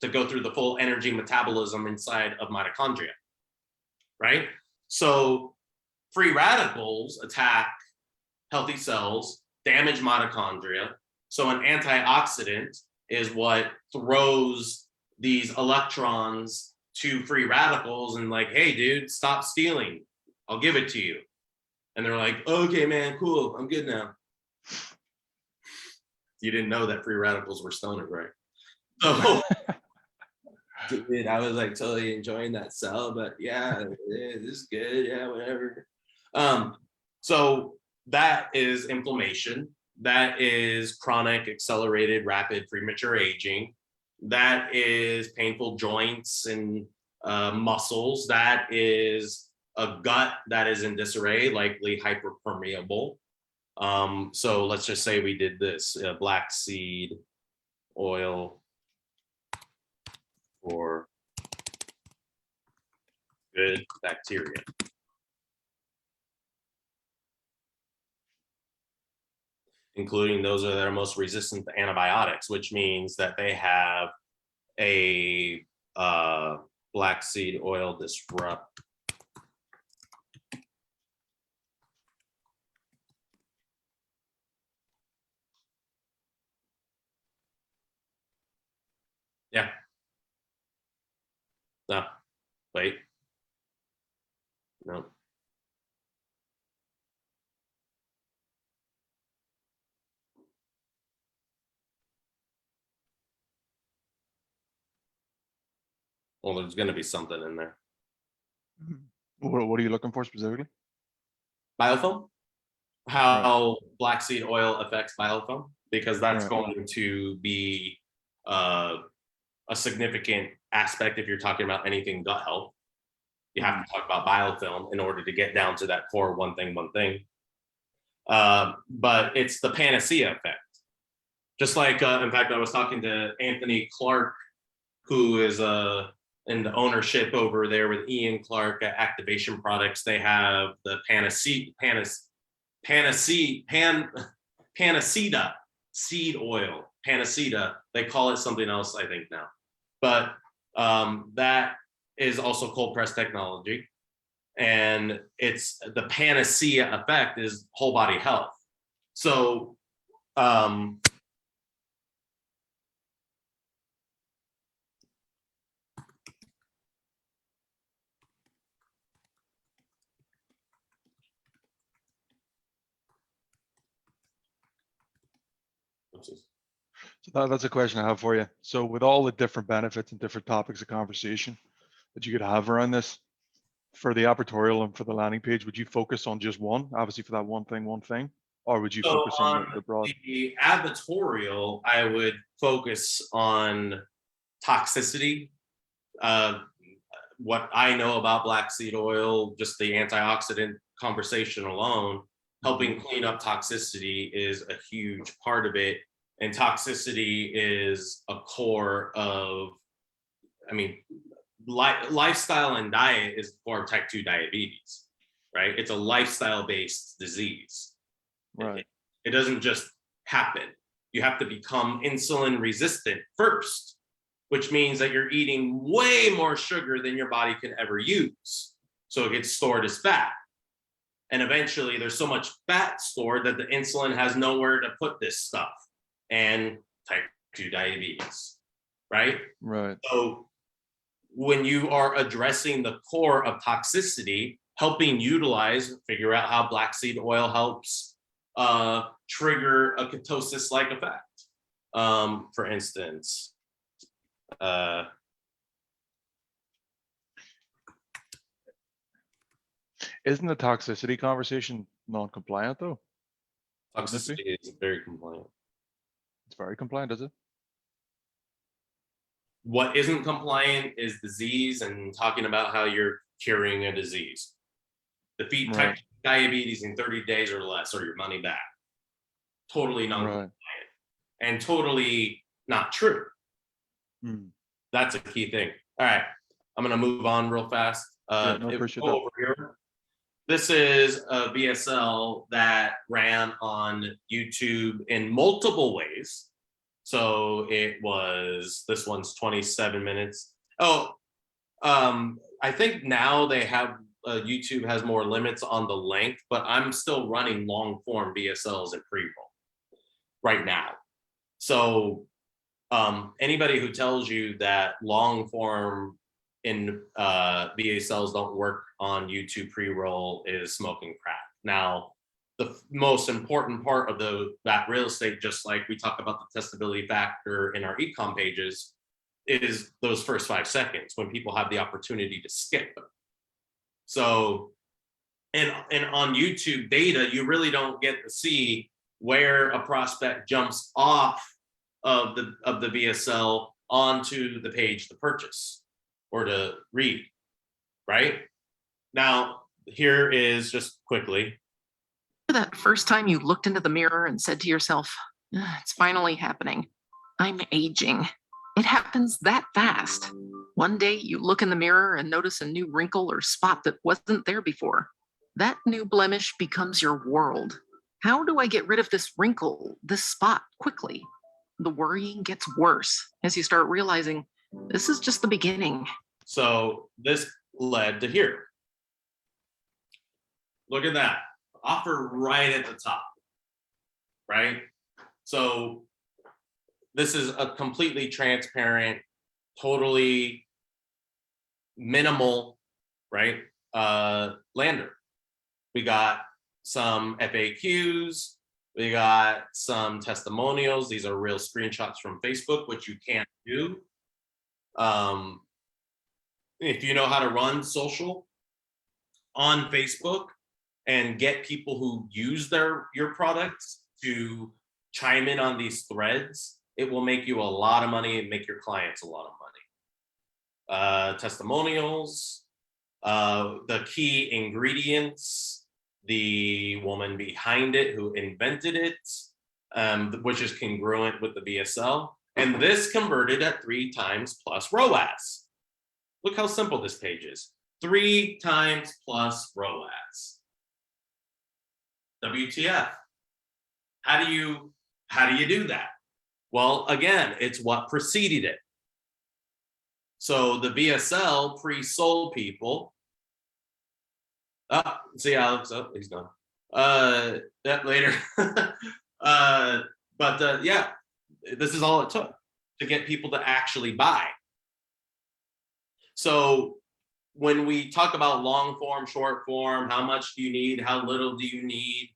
to go through the full energy metabolism inside of mitochondria, right? So free radicals attack healthy cells, damage mitochondria. So an antioxidant is what throws these electrons to free radicals and like, hey, dude, stop stealing. I'll give it to you. And they're like, okay, man, cool. I'm good now. You didn't know that free radicals were stoners, right? So, dude, I was like totally enjoying that cell, but yeah, this is good. Yeah, whatever. So that is inflammation. That is chronic, accelerated, rapid, premature aging. That is painful joints and muscles. That is a gut that is in disarray, likely hyperpermeable. So let's just say we did this black seed oil for good bacteria. Including those that are most resistant to antibiotics, which means that they have a black seed oil disrupt. Yeah. No, wait. No. Well, there's going to be something in there. What are you looking for specifically? Biofilm, how black seed oil affects biofilm, because that's Right. going to be a significant aspect if you're talking about anything gut health. You have to talk about biofilm in order to get down to that core one thing. But it's the panacea effect. Just like, in fact, I was talking to Anthony Clark, who is in the ownership over there with Ian Clark at Activation Products. They have the Panacea seed oil. Panacea, they call it something else, I think now. But that is also cold press technology. And it's the panacea effect is whole body health. So So that's a question I have for you. So with all the different benefits and different topics of conversation that you could have around this, for the advertorial and for the landing page, would you focus on just one, obviously for that one thing, or would you So focus on on the broad? the advertorial, I would focus on toxicity. What I know about black seed oil, just the antioxidant conversation alone, helping clean up toxicity is a huge part of it. And toxicity is a core of, I mean, lifestyle and diet is for type 2 diabetes, right? It's a lifestyle-based disease. Right. It doesn't just happen. You have to become insulin resistant first, which means that you're eating way more sugar than your body can ever use. So it gets stored as fat. And eventually there's so much fat stored that the insulin has nowhere to put this stuff. And type 2 diabetes, right? Right. So when you are addressing the core of toxicity, helping figure out how black seed oil helps trigger a ketosis-like effect. For instance, isn't the toxicity conversation non-compliant though? toxicity is very compliant. It's very compliant, is it? What isn't compliant is disease and talking about how you're curing a disease. Defeat type 2 diabetes in 30 days or less, or your money back. Totally non-compliant and totally not true. That's a key thing. All right, I'm gonna move on real fast. Appreciate that. Over here. This is a VSL that ran on YouTube in multiple ways. So this one's 27 minutes. Oh, I think now they have, YouTube has more limits on the length, but I'm still running long form VSLs in pre-roll right now. So anybody who tells you that long form in VSLs don't work on YouTube pre-roll is smoking crack. Now, the most important part of that real estate, just like we talk about the testability factor in our ecom pages, is those first 5 seconds when people have the opportunity to skip them. So, and on YouTube data, you really don't get to see where a prospect jumps off of the VSL onto the page to purchase or to read, right? Now, here is just quickly. That first time you looked into the mirror and said to yourself, it's finally happening. I'm aging. It happens that fast. One day you look in the mirror and notice a new wrinkle or spot that wasn't there before. That new blemish becomes your world. How do I get rid of this wrinkle, this spot quickly? The worrying gets worse as you start realizing this is just the beginning. So this led to here. Look at that. Offer right at the top, right? So this is a completely transparent, totally minimal, right? Lander. We got some FAQs, we got some testimonials. These are real screenshots from Facebook, which you can't do. if you know how to run social on Facebook and get people who use your products to chime in on these threads, it will make you a lot of money and make your clients a lot of money. Testimonials, the key ingredients, the woman behind it who invented it, which is congruent with the VSL. And this converted at 3 times plus ROAS. Look how simple this page is. 3 times plus ROAS. WTF? How do you do that? Well, again, it's what preceded it. So the VSL pre-sold people. See Alex, he's gone. That later. Yeah, this is all it took to get people to actually buy. So when we talk about long form, short form, how much do you need? How little do you need?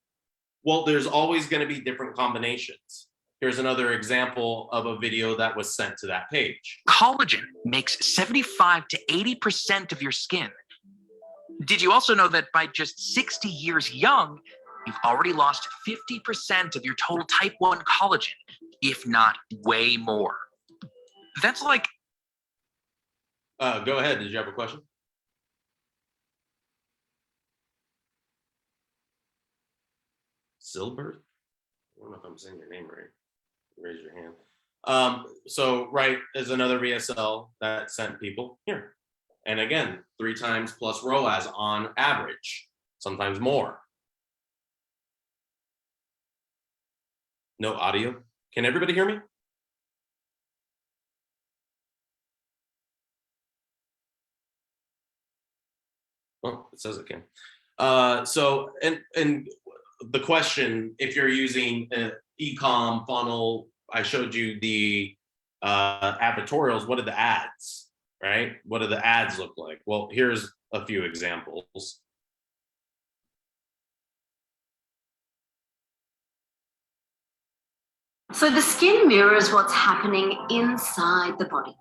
Well, there's always going to be different combinations. Here's another example of a video that was sent to that page. Collagen makes 75 to 80% of your skin. Did you also know that by just 60 years young, you've already lost 50% of your total type 1 collagen, if not way more? That's like... Go ahead. Did you have a question? Silbert? I don't know if I'm saying your name right. Raise your hand. So right is another VSL that sent people here. And again, 3 times plus ROAS on average, sometimes more. No audio. Can everybody hear me? Oh, it says it can. So the question, if you're using an Ecom funnel, I showed you the advertorials. What are the ads, right? What do the ads look like? Well, here's a few examples. So the skin mirrors what's happening inside the body.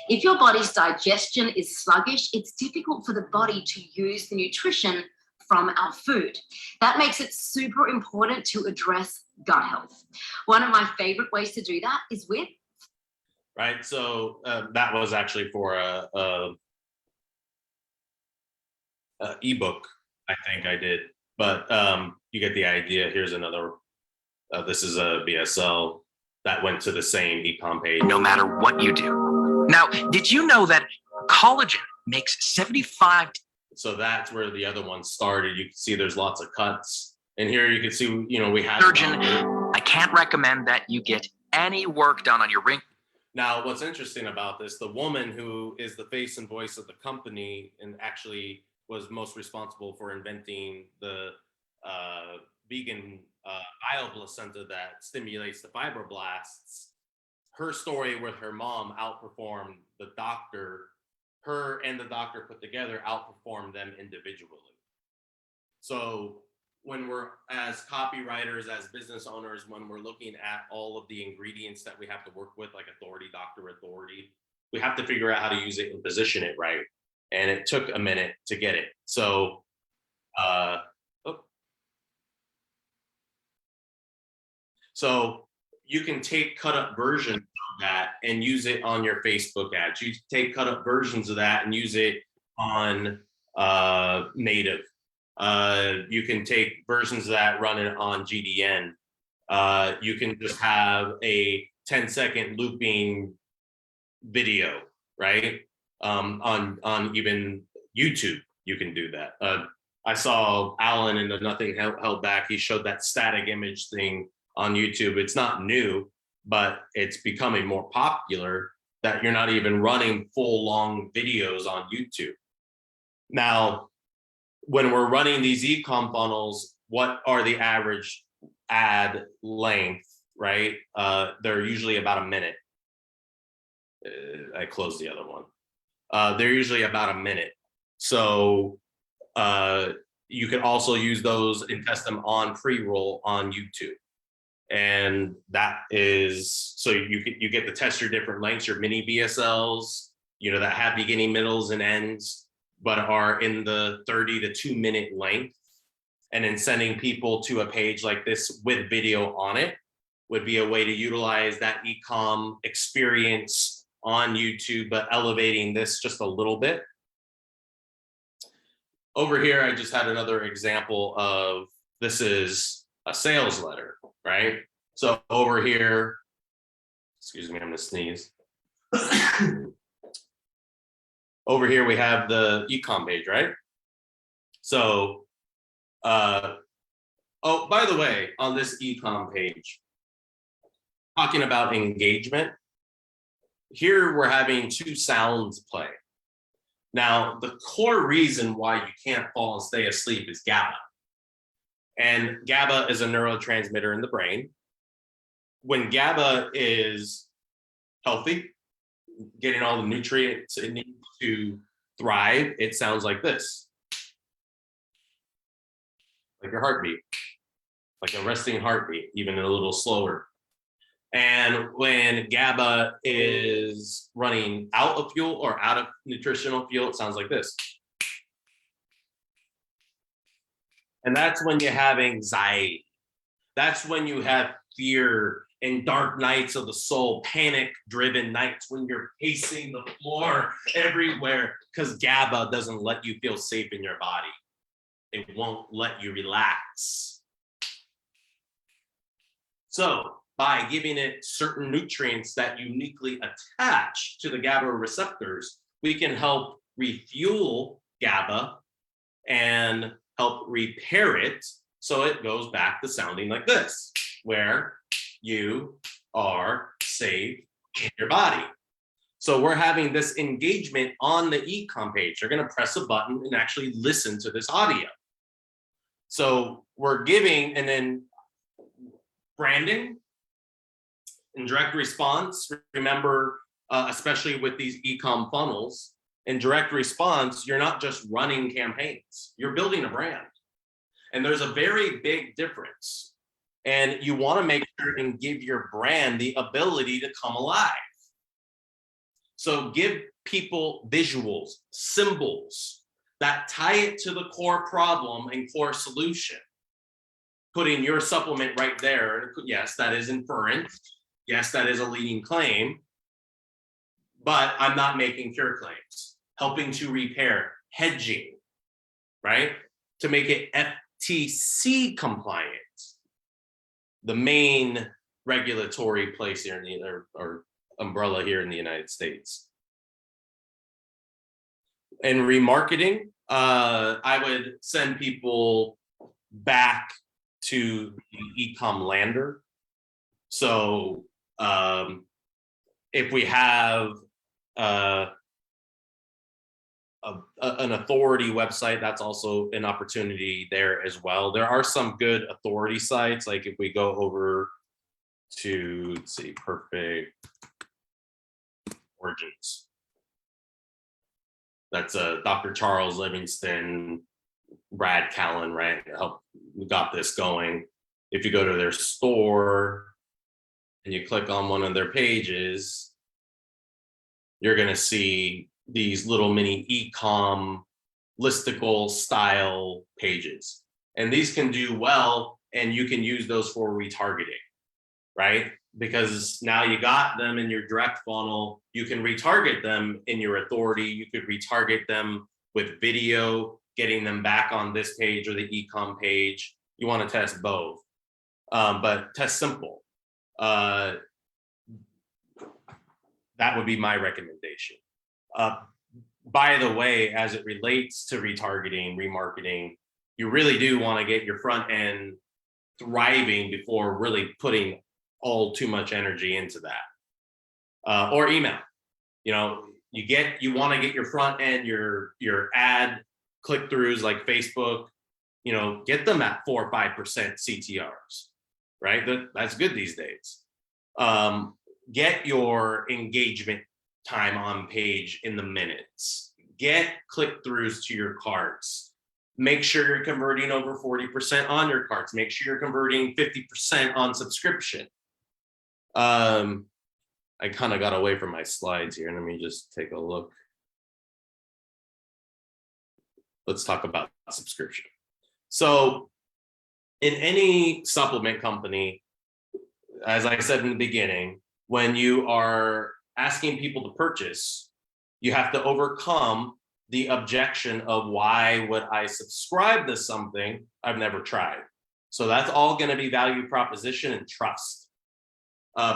If your body's digestion is sluggish, it's difficult for the body to use the nutrition from our food. That makes it super important to address gut health. One of my favorite ways to do that is with... Right, so that was actually for a ebook, I think I did, but you get the idea. Here's another, this is a BSL that went to the same Ecom page. No matter what you do. Now, did you know that collagen makes 75... So that's where the other one started. You can see there's lots of cuts. And here you can see, you know, we have... Surgeon, I can't recommend that you get any work done on your ring. Now, what's interesting about this, the woman who is the face and voice of the company and actually was most responsible for inventing the vegan bile placenta that stimulates the fibroblasts, her story with her mom outperformed the doctor. Her and the doctor put together outperformed them individually. So when we're, as copywriters, as business owners, when we're looking at all of the ingredients that we have to work with, like authority, doctor authority, we have to figure out how to use it and position it right. And it took a minute to get it. So, so you can take cut up versions of that and use it on your Facebook ads. You take cut up versions of that and use it on native. You can take versions of that, run it on GDN. You can just have a 10-second looping video, right? On even YouTube, you can do that. I saw Alan in the Nothing Held Back. He showed that static image thing on YouTube. It's not new, but it's becoming more popular that you're not even running full long videos on YouTube. Now, when we're running these Ecom funnels, what are the average ad length, right? They're usually about a minute. I closed the other one. They're usually about a minute. So you can also use those and test them on pre-roll on YouTube. And that is, so you get to test your different lengths, your mini BSLs, that have beginning, middles, and ends, but are in the 30 to 2 minute length. And then sending people to a page like this with video on it would be a way to utilize that ecom experience on YouTube, but elevating this just a little bit. Over here, I just had another example of, this is a sales letter, right? So over here, excuse me, I'm gonna sneeze. Over here, we have the ecom page, right? So, oh, by the way, on this ecom page, talking about engagement, here we're having two sounds play. Now, the core reason why you can't fall and stay asleep is GABA. And GABA is a neurotransmitter in the brain. When GABA is healthy, getting all the nutrients it needs to thrive, it sounds like this. Like your heartbeat, like a resting heartbeat, even a little slower. And when GABA is running out of fuel or out of nutritional fuel, it sounds like this. And that's when you have anxiety. That's when you have fear and dark nights of the soul, panic-driven nights when you're pacing the floor everywhere because GABA doesn't let you feel safe in your body. It won't let you relax. So by giving it certain nutrients that uniquely attach to the GABA receptors, we can help refuel GABA and help repair it so it goes back to sounding like this, where you are safe in your body. So we're having this engagement on the ecom page. They're going to press a button and actually listen to this audio. So we're giving, and then branding and direct response. Remember, especially with these ecom funnels, in direct response, you're not just running campaigns, you're building a brand. And there's a very big difference. And you want to make sure and give your brand the ability to come alive. So give people visuals, symbols that tie it to the core problem and core solution. Putting your supplement right there. Yes, that is inference. Yes, that is a leading claim. But I'm not making cure claims. Helping to repair, hedging, right? To make it FTC compliant. The main regulatory place here in the or umbrella here in the United States. And remarketing, I would send people back to the ecom lander. So if we have an authority website, that's also an opportunity there as well. There are some good authority sites, like if we go over to, let's see, Perfect Origins. That's Dr. Charles Livingston, Brad Callen, right? We got this going. If you go to their store and you click on one of their pages, you're going to see these little mini ecom listicle style pages. And these can do well, and you can use those for retargeting, right? Because now you got them in your direct funnel, you can retarget them in your authority, you could retarget them with video, getting them back on this page or the ecom page. You want to test both, but test simple. That would be my recommendation. By the way, as it relates to retargeting, remarketing, you really do want to get your front end thriving before really putting all too much energy into that. Or email. You want to get your front end, your ad click-throughs like Facebook, get them at 4 or 5% CTRs, right? That's good these days. Get your engagement time on page in the minutes. Get click-throughs to your carts. Make sure you're converting over 40% on your carts. Make sure you're converting 50% on subscription. I I kind of got away from my slides here. Let me just take a look. Let's talk about subscription. So in any supplement company, as I said in the beginning, when you are asking people to purchase, you have to overcome the objection of why would I subscribe to something I've never tried. So that's all going to be value proposition and trust.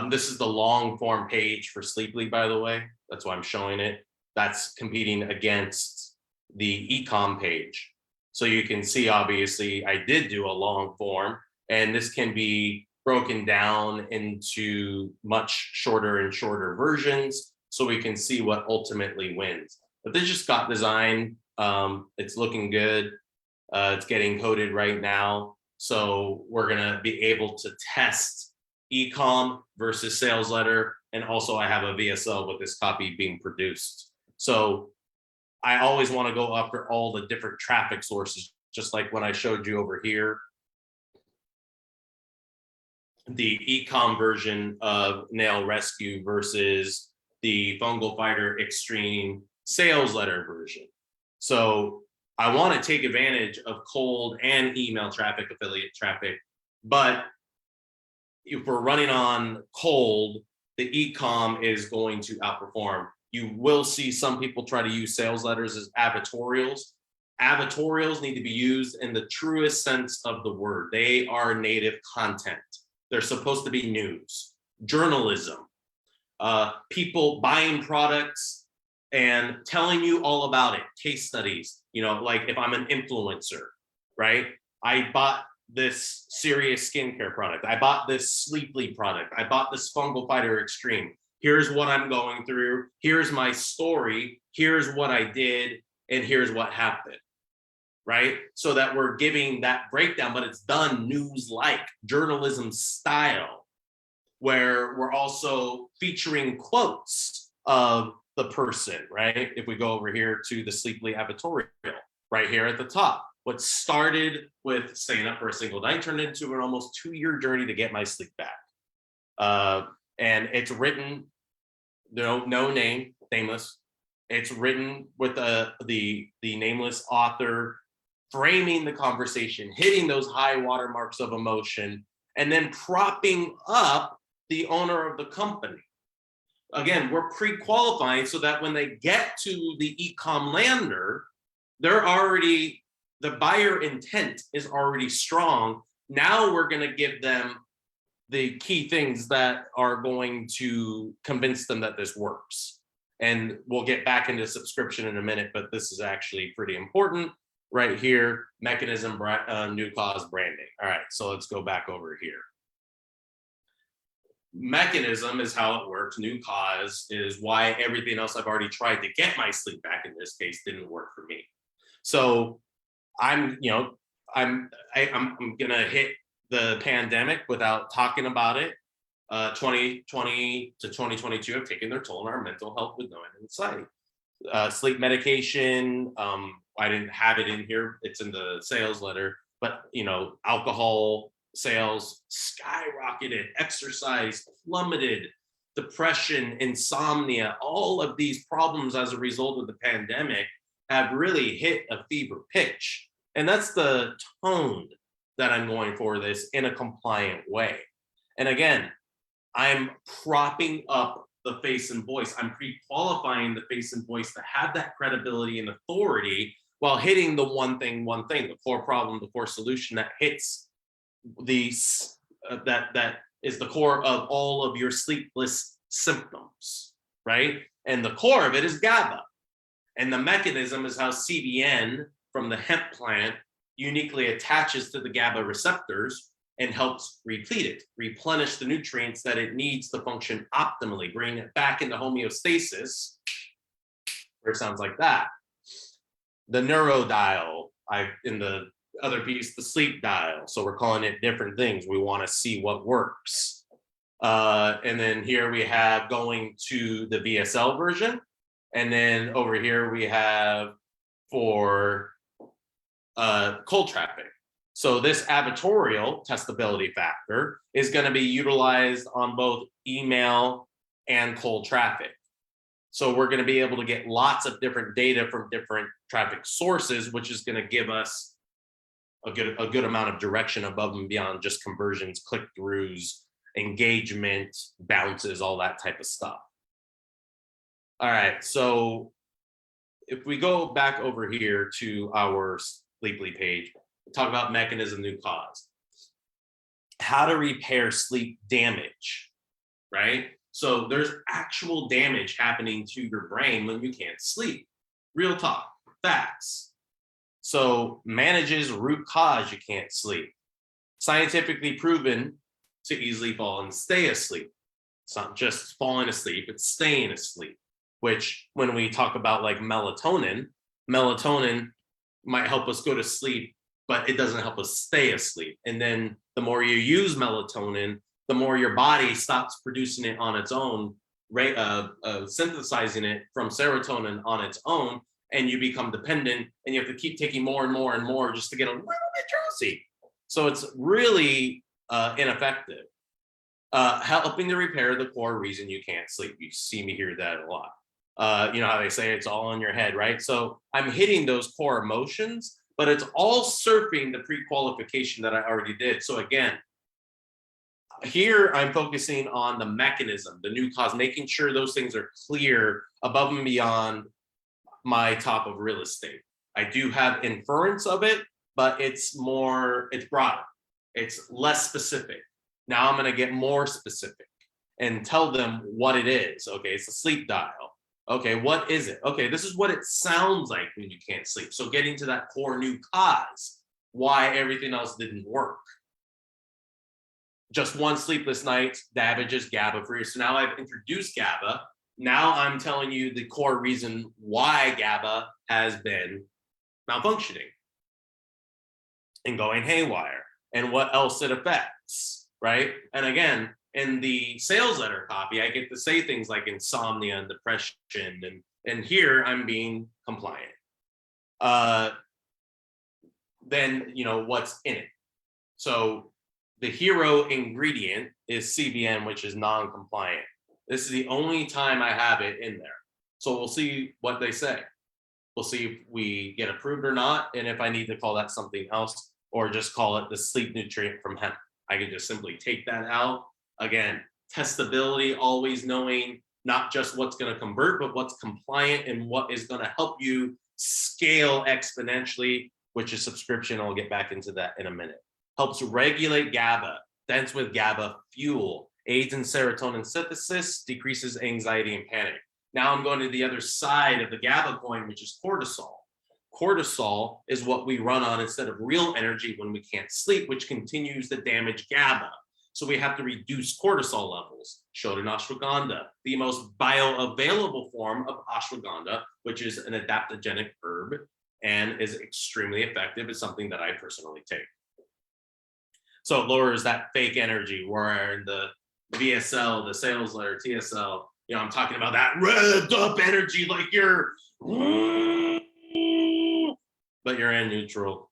This is the long form page for Sleeply, by the way. That's why I'm showing it. That's competing against the Ecom page. So you can see, obviously, I did do a long form, and this can be broken down into much shorter and shorter versions so we can see what ultimately wins. But this just got designed. It's looking good. It's getting coded right now. So we're going to be able to test Ecom versus sales letter. And also I have a VSL with this copy being produced. So I always want to go after all the different traffic sources, just like when I showed you over here, the Ecom version of Nail Rescue versus the Fungal Fighter Extreme sales letter version. So I want to take advantage of cold and email traffic, affiliate traffic, but if we're running on cold, the Ecom is going to outperform. You will see some people try to use sales letters as advertorials. Advertorials need to be used in the truest sense of the word. They are native content. They're supposed to be news, journalism, people buying products and telling you all about it, case studies. You know, like if I'm an influencer, right? I bought this serious skincare product. I bought this Sleeply product. I bought this Fungal Fighter Extreme. Here's what I'm going through. Here's my story. Here's what I did. And here's what happened, right? So that we're giving that breakdown, but it's done news-like, journalism style, where we're also featuring quotes of the person, right? If we go over here to the Sleeply advertorial, right here at the top, what started with staying up for a single night turned into an almost 2-year journey to get my sleep back. And it's written, no name, nameless. It's written with the nameless author framing the conversation, hitting those high watermarks of emotion, and then propping up the owner of the company. Again, we're pre-qualifying so that when they get to the Ecom lander, the buyer intent is already strong. Now we're going to give them the key things that are going to convince them that this works. And we'll get back into subscription in a minute, but this is actually pretty important right here. Mechanism, new cause, branding. All right, so let's go back over here. Mechanism is how it works. New cause is why everything else I've already tried to get my sleep back in this case didn't work for me. So I'm gonna hit the pandemic without talking about it. 2020 to 2022 have taken their toll on our mental health with no end in sight. Sleep medication, I didn't have it in here. It's in the sales letter, but alcohol sales skyrocketed, exercise plummeted, depression, insomnia, all of these problems as a result of the pandemic have really hit a fever pitch. And that's the tone that I'm going for this in a compliant way. And again, I'm propping up the face and voice. I'm pre-qualifying the face and voice to have that credibility and authority while hitting the one thing, the core problem, the core solution that hits that is the core of all of your sleepless symptoms, right? And the core of it is GABA. And the mechanism is how CBN from the hemp plant uniquely attaches to the GABA receptors and helps replete it, replenish the nutrients that it needs to function optimally, bring it back into homeostasis, where it sounds like that. The neurodial, in the other piece, the sleep dial. So we're calling it different things. We want to see what works. And then here we have going to the VSL version. And then over here we have for cold traffic. So this advertorial Testability Factor is going to be utilized on both email and cold traffic. So we're going to be able to get lots of different data from different traffic sources, which is going to give us a good amount of direction above and beyond just conversions, click-throughs, engagement, bounces, all that type of stuff. All right, so if we go back over here to our Sleeply page, talk about mechanism, new cause. How to repair sleep damage, right? So there's actual damage happening to your brain when you can't sleep. Real talk, facts. So manages root cause you can't sleep. Scientifically proven to easily fall and stay asleep. It's not just falling asleep, it's staying asleep, which when we talk about like melatonin might help us go to sleep, but it doesn't help us stay asleep. And then the more you use melatonin, the more your body stops producing it on its own, synthesizing it from serotonin on its own, and you become dependent, and you have to keep taking more and more and more just to get a little bit drowsy. So it's really ineffective. Helping to repair the core reason you can't sleep. You see me hear that a lot. You know how they say it's all in your head, right? So I'm hitting those core emotions, but it's all surfing the pre-qualification that I already did. So again, here I'm focusing on the mechanism, the new cause, making sure those things are clear above and beyond my top of real estate. I do have inference of it, but it's broader. It's less specific. Now I'm going to get more specific and tell them what it is. Okay, it's a sleep dial. Okay, what is it? Okay, this is what it sounds like when you can't sleep. So getting to that core new cause, why everything else didn't work. Just one sleepless night damages GABA for you. So now I've introduced GABA. Now I'm telling you the core reason why GABA has been malfunctioning and going haywire and what else it affects, right? And again, in the sales letter copy, I get to say things like insomnia and depression, and here I'm being compliant. Then, you know, what's in it? So the hero ingredient is CBN, which is non-compliant. This is the only time I have it in there. So we'll see what they say. We'll see if we get approved or not, and if I need to call that something else or just call it the sleep nutrient from hemp. I can just simply take that out. Again, testability, always knowing not just what's going to convert, but what's compliant and what is going to help you scale exponentially, which is subscription. I'll get back into that in a minute. Helps regulate GABA, dense with GABA fuel, aids in serotonin synthesis, decreases anxiety and panic. Now I'm going to the other side of the GABA coin, which is cortisol. Cortisol is what we run on instead of real energy when we can't sleep, which continues to damage GABA. So we have to reduce cortisol levels. Shodan ashwagandha, the most bioavailable form of ashwagandha, which is an adaptogenic herb and is extremely effective. It's something that I personally take. So it lowers that fake energy where in the VSL, the sales letter, TSL, you know, I'm talking about that revved up energy like you're, but you're in neutral.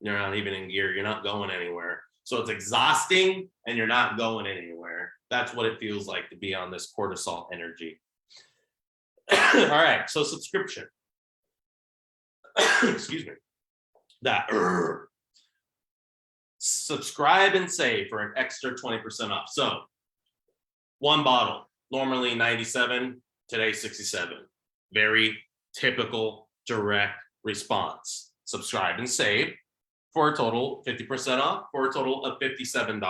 You're not even in gear. You're not going anywhere. So it's exhausting and you're not going anywhere. That's what it feels like to be on this cortisol energy. All right, so subscription. Excuse me. That. Subscribe and save for an extra 20% off. So one bottle, normally 97, today 67. Very typical direct response. Subscribe and save for a total 50% off for a total of $57.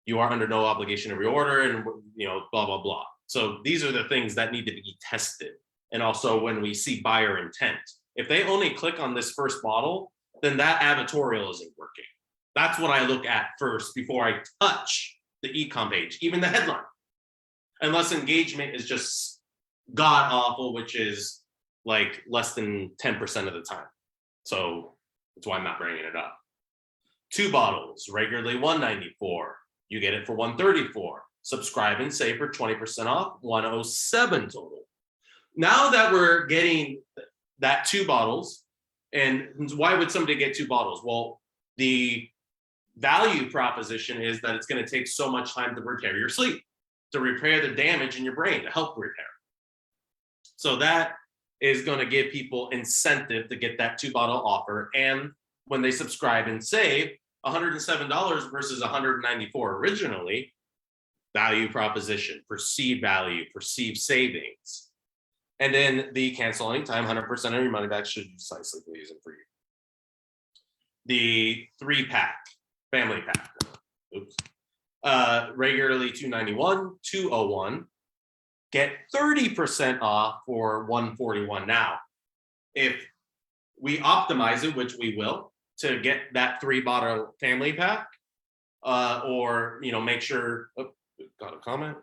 You are under no obligation to reorder and, you know, blah, blah, blah. So these are the things that need to be tested. And also when we see buyer intent, if they only click on this first bottle, then that advertorial isn't working. That's what I look at first before I touch the Ecom page, even the headline. Unless engagement is just god awful, which is like less than 10% of the time. So that's why I'm not bringing it up. 2 bottles, regularly $194. You get it for $134. Subscribe and save for 20% off, $107 total. Now that we're getting that 2 bottles, and why would somebody get 2 bottles? Well, the value proposition is that it's going to take so much time to repair your sleep. to repair the damage in your brain, to help repair. So that is going to give people incentive to get that 2-bottle offer. And when they subscribe and save, $107 versus $194 originally, value proposition, perceived value, perceived savings. And then the cancel anytime, 100% of your money back should you precisely use it for you. The 3-pack, family pack, oops. Regularly $291, $201. Get 30% off for $141 now. If we optimize it, which we will, to get that 3-bottle family pack, or make sure. Oh, got a comment.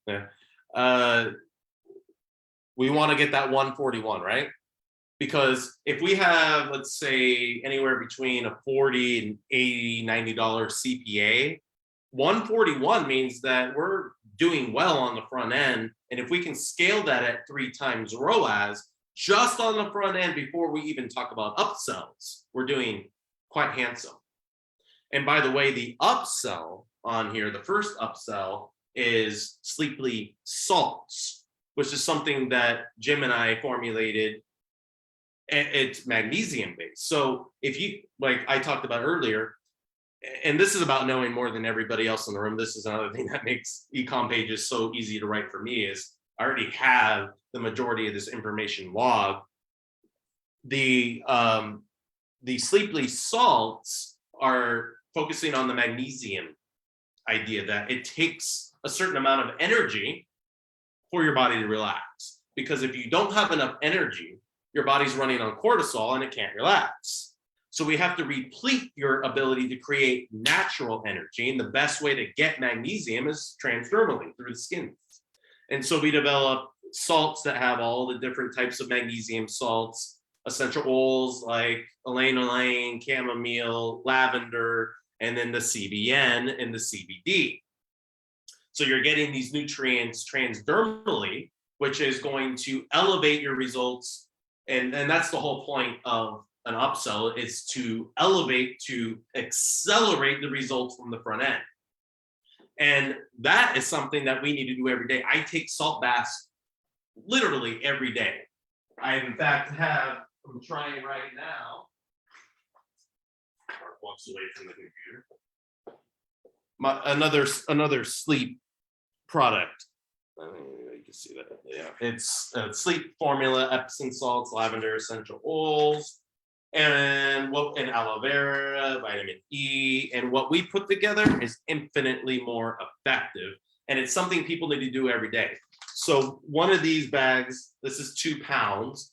Yeah. We want to get that 141, right? Because if we have, let's say, anywhere between a $40 and $80, $90 CPA, 141 means that we're doing well on the front end. And if we can scale that at 3 times ROAS, just on the front end before we even talk about upsells, we're doing quite handsome. And by the way, the upsell on here, the first upsell is Sleeply Salts, which is something that Jim and I formulated. It's magnesium based. So if you, like I talked about earlier, and this is about knowing more than everybody else in the room. This is another thing that makes ecom pages so easy to write for me is I already have the majority of this information logged. The Sleeply Salts are focusing on the magnesium idea that it takes a certain amount of energy for your body to relax. Because if you don't have enough energy, your body's running on cortisol and it can't relax. So we have to replete your ability to create natural energy. And the best way to get magnesium is transdermally through the skin. And so we develop salts that have all the different types of magnesium salts, essential oils like ylang-ylang, chamomile, lavender, and then the CBN and the CBD. So you're getting these nutrients transdermally, which is going to elevate your results. And that's the whole point of an upsell, is to elevate, to accelerate the results from the front end. And that is something that we need to do every day. I take salt baths literally every day. I in fact I'm trying right now. Mark walks away from the computer. Another sleep product. You can see that. Yeah, it's sleep formula, Epsom salts, lavender essential oils, and aloe vera, vitamin E, and what we put together is infinitely more effective, and it's something people need to do every day. So one of these bags, this is 2 pounds.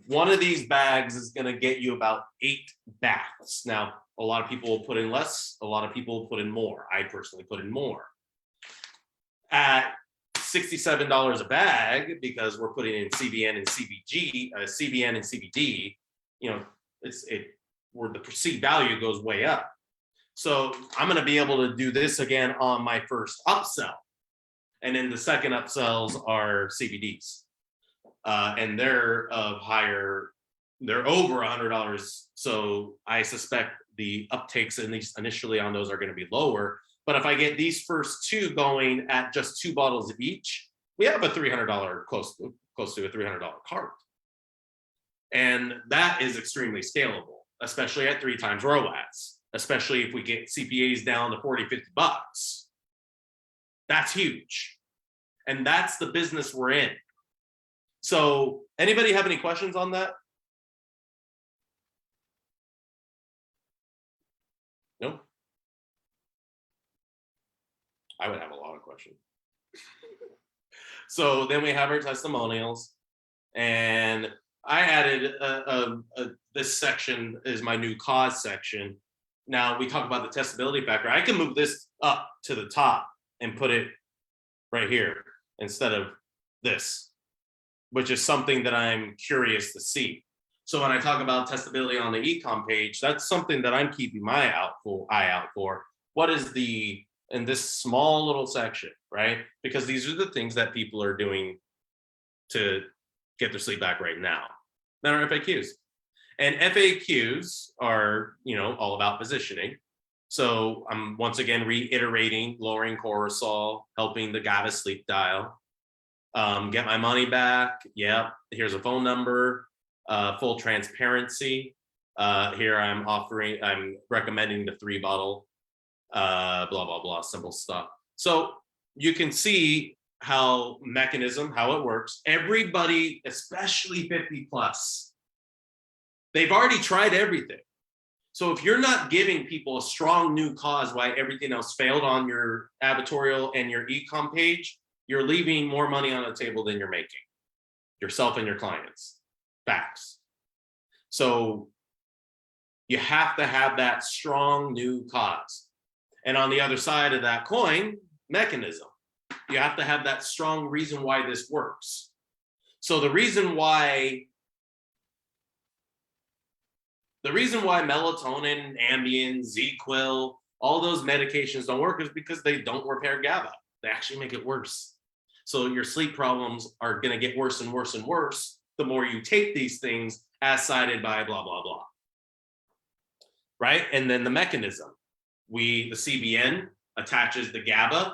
One of these bags is going to get you about 8 baths. Now, a lot of people will put in less. A lot of people will put in more. I personally put in more. At $67 a bag, because we're putting in CBN and CBD, where the perceived value goes way up. So I'm going to be able to do this again on my first upsell. And then the second upsells are CBDs. And they're over $100. So I suspect the uptakes, at least initially on those, are going to be lower. But if I get these first 2 going at just 2 bottles of each, we have a $300, close to a $300 cart. And that is extremely scalable, especially at 3 times ROAS, especially if we get CPAs down to $40, $50. That's huge. And that's the business we're in. So anybody have any questions on that? Nope. I would have a lot of questions. So then we have our testimonials, and I added this section is my new cause section. Now we talk about the testability factor. I can move this up to the top and put it right here instead of this, which is something that I'm curious to see. So when I talk about testability on the ecom page, that's something that I'm keeping my eye out for. What is in this small little section, right? Because these are the things that people are doing to get their sleep back right now. Then are FAQs. And FAQs are, all about positioning. So I'm once again reiterating, lowering cortisol, helping the GABA sleep dial. Get my money back. Yep. Here's a phone number. Full transparency. Here I'm recommending the 3-bottle. Blah, blah, blah, simple stuff. So you can see how it works. Everybody, especially 50 plus, they've already tried everything. So if you're not giving people a strong new cause why everything else failed on your advertorial and your ecom page, you're leaving more money on the table than you're making, yourself and your clients. Facts. So you have to have that strong new cause. And on the other side of that coin, mechanism. You have to have that strong reason why this works. So the reason why melatonin, Ambien, ZQuil, all those medications don't work is because they don't repair GABA. They actually make it worse. So your sleep problems are going to get worse and worse and worse the more you take these things as cited by blah, blah, blah. Right? And then the mechanism. The CBN attaches the GABA